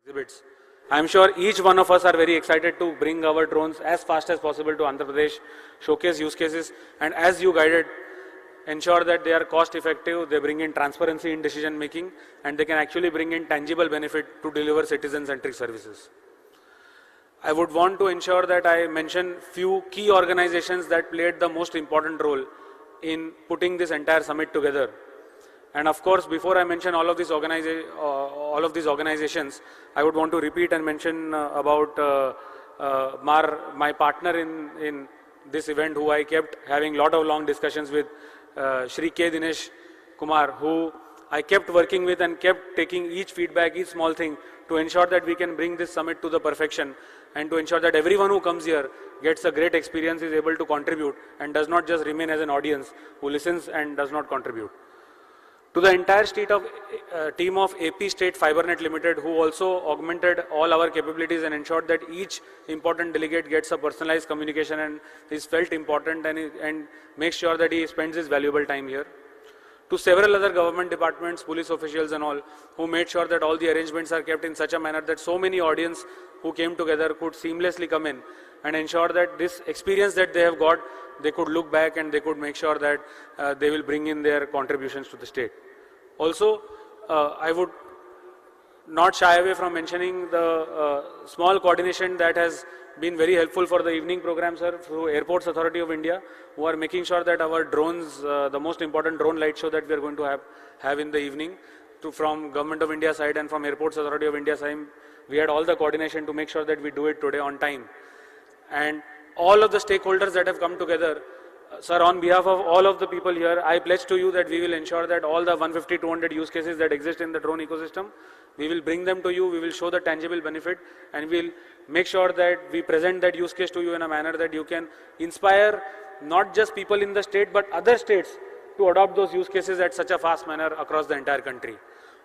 exhibits. I am sure each one of us are very excited to bring our drones as fast as possible to Andhra Pradesh, showcase use cases, and as you guided, ensure that they are cost effective, they bring in transparency in decision making, and they can actually bring in tangible benefit to deliver citizen-centric services. I would want to ensure that I mention few key organizations that played the most important role in putting this entire summit together. And of course, before I mention all of these organizations, I would want to repeat and mention about my partner in this event, who I kept having lot of long discussions with, Shri K. Dinesh Kumar, who I kept working with and kept taking each feedback, each small thing, to ensure that we can bring this summit to the perfection, and to ensure that everyone who comes here gets a great experience, is able to contribute, and does not just remain as an audience who listens and does not contribute. To the entire team of AP State FiberNet Limited, who also augmented all our capabilities and ensured that each important delegate gets a personalized communication and is felt important, and makes sure that he spends his valuable time here. To several other government departments, police officials and all, who made sure that all the arrangements are kept in such a manner that so many audience who came together could seamlessly come in and ensure that this experience that they have got, they could look back and they could make sure that they will bring in their contributions to the state. Also, I would not shy away from mentioning the small coordination that has been very helpful for the evening program, sir, through Airports Authority of India, who are making sure that our drones, the most important drone light show that we are going to have in the evening, from Government of India side and from Airports Authority of India side, we had all the coordination to make sure that we do it today on time. And all of the stakeholders that have come together, sir, on behalf of all of the people here, I pledge to you that we will ensure that all the 150, 200 use cases that exist in the drone ecosystem, we will bring them to you, we will show the tangible benefit, and we will make sure that we present that use case to you in a manner that you can inspire not just people in the state, but other states to adopt those use cases at such a fast manner across the entire country.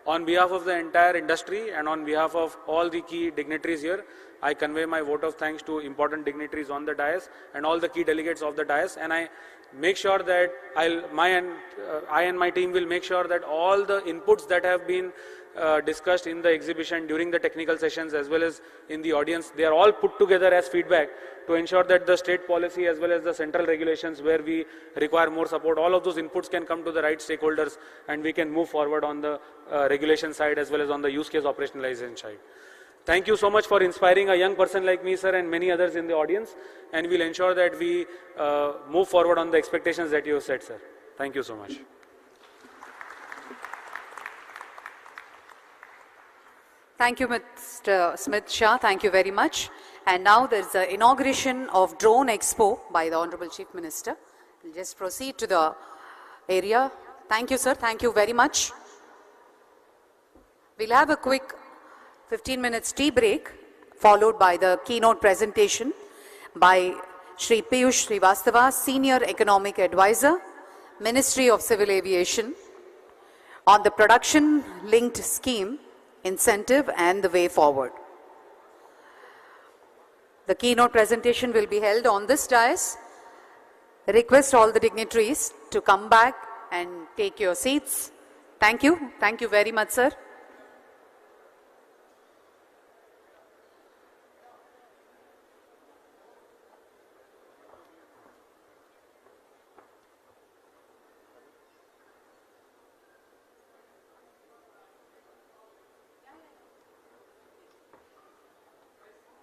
On behalf of the entire industry and on behalf of all the key dignitaries here, I convey my vote of thanks to important dignitaries on the dais and all the key delegates of the dais, and I make sure that I and my team will make sure that all the inputs that have been discussed in the exhibition during the technical sessions as well as in the audience, they are all put together as feedback to ensure that the state policy as well as the central regulations where we require more support, all of those inputs can come to the right stakeholders and we can move forward on the regulation side as well as on the use case operationalization side. Thank you so much for inspiring a young person like me, sir, and many others in the audience, and we'll ensure that we move forward on the expectations that you have set, sir. Thank you so much. Thank you, Mr. Smith Shah. Thank you very much. And now there's the inauguration of Drone Expo by the Honorable Chief Minister. We'll just proceed to the area. Thank you, sir. Thank you very much. We'll have a quick 15 minutes tea break, followed by the keynote presentation by Shri Piyush Srivastava, Senior Economic Advisor, Ministry of Civil Aviation, on the production-linked scheme, incentive and the way forward. The keynote presentation will be held on this dais. I request all the dignitaries to come back and take your seats. Thank you. Thank you very much, sir.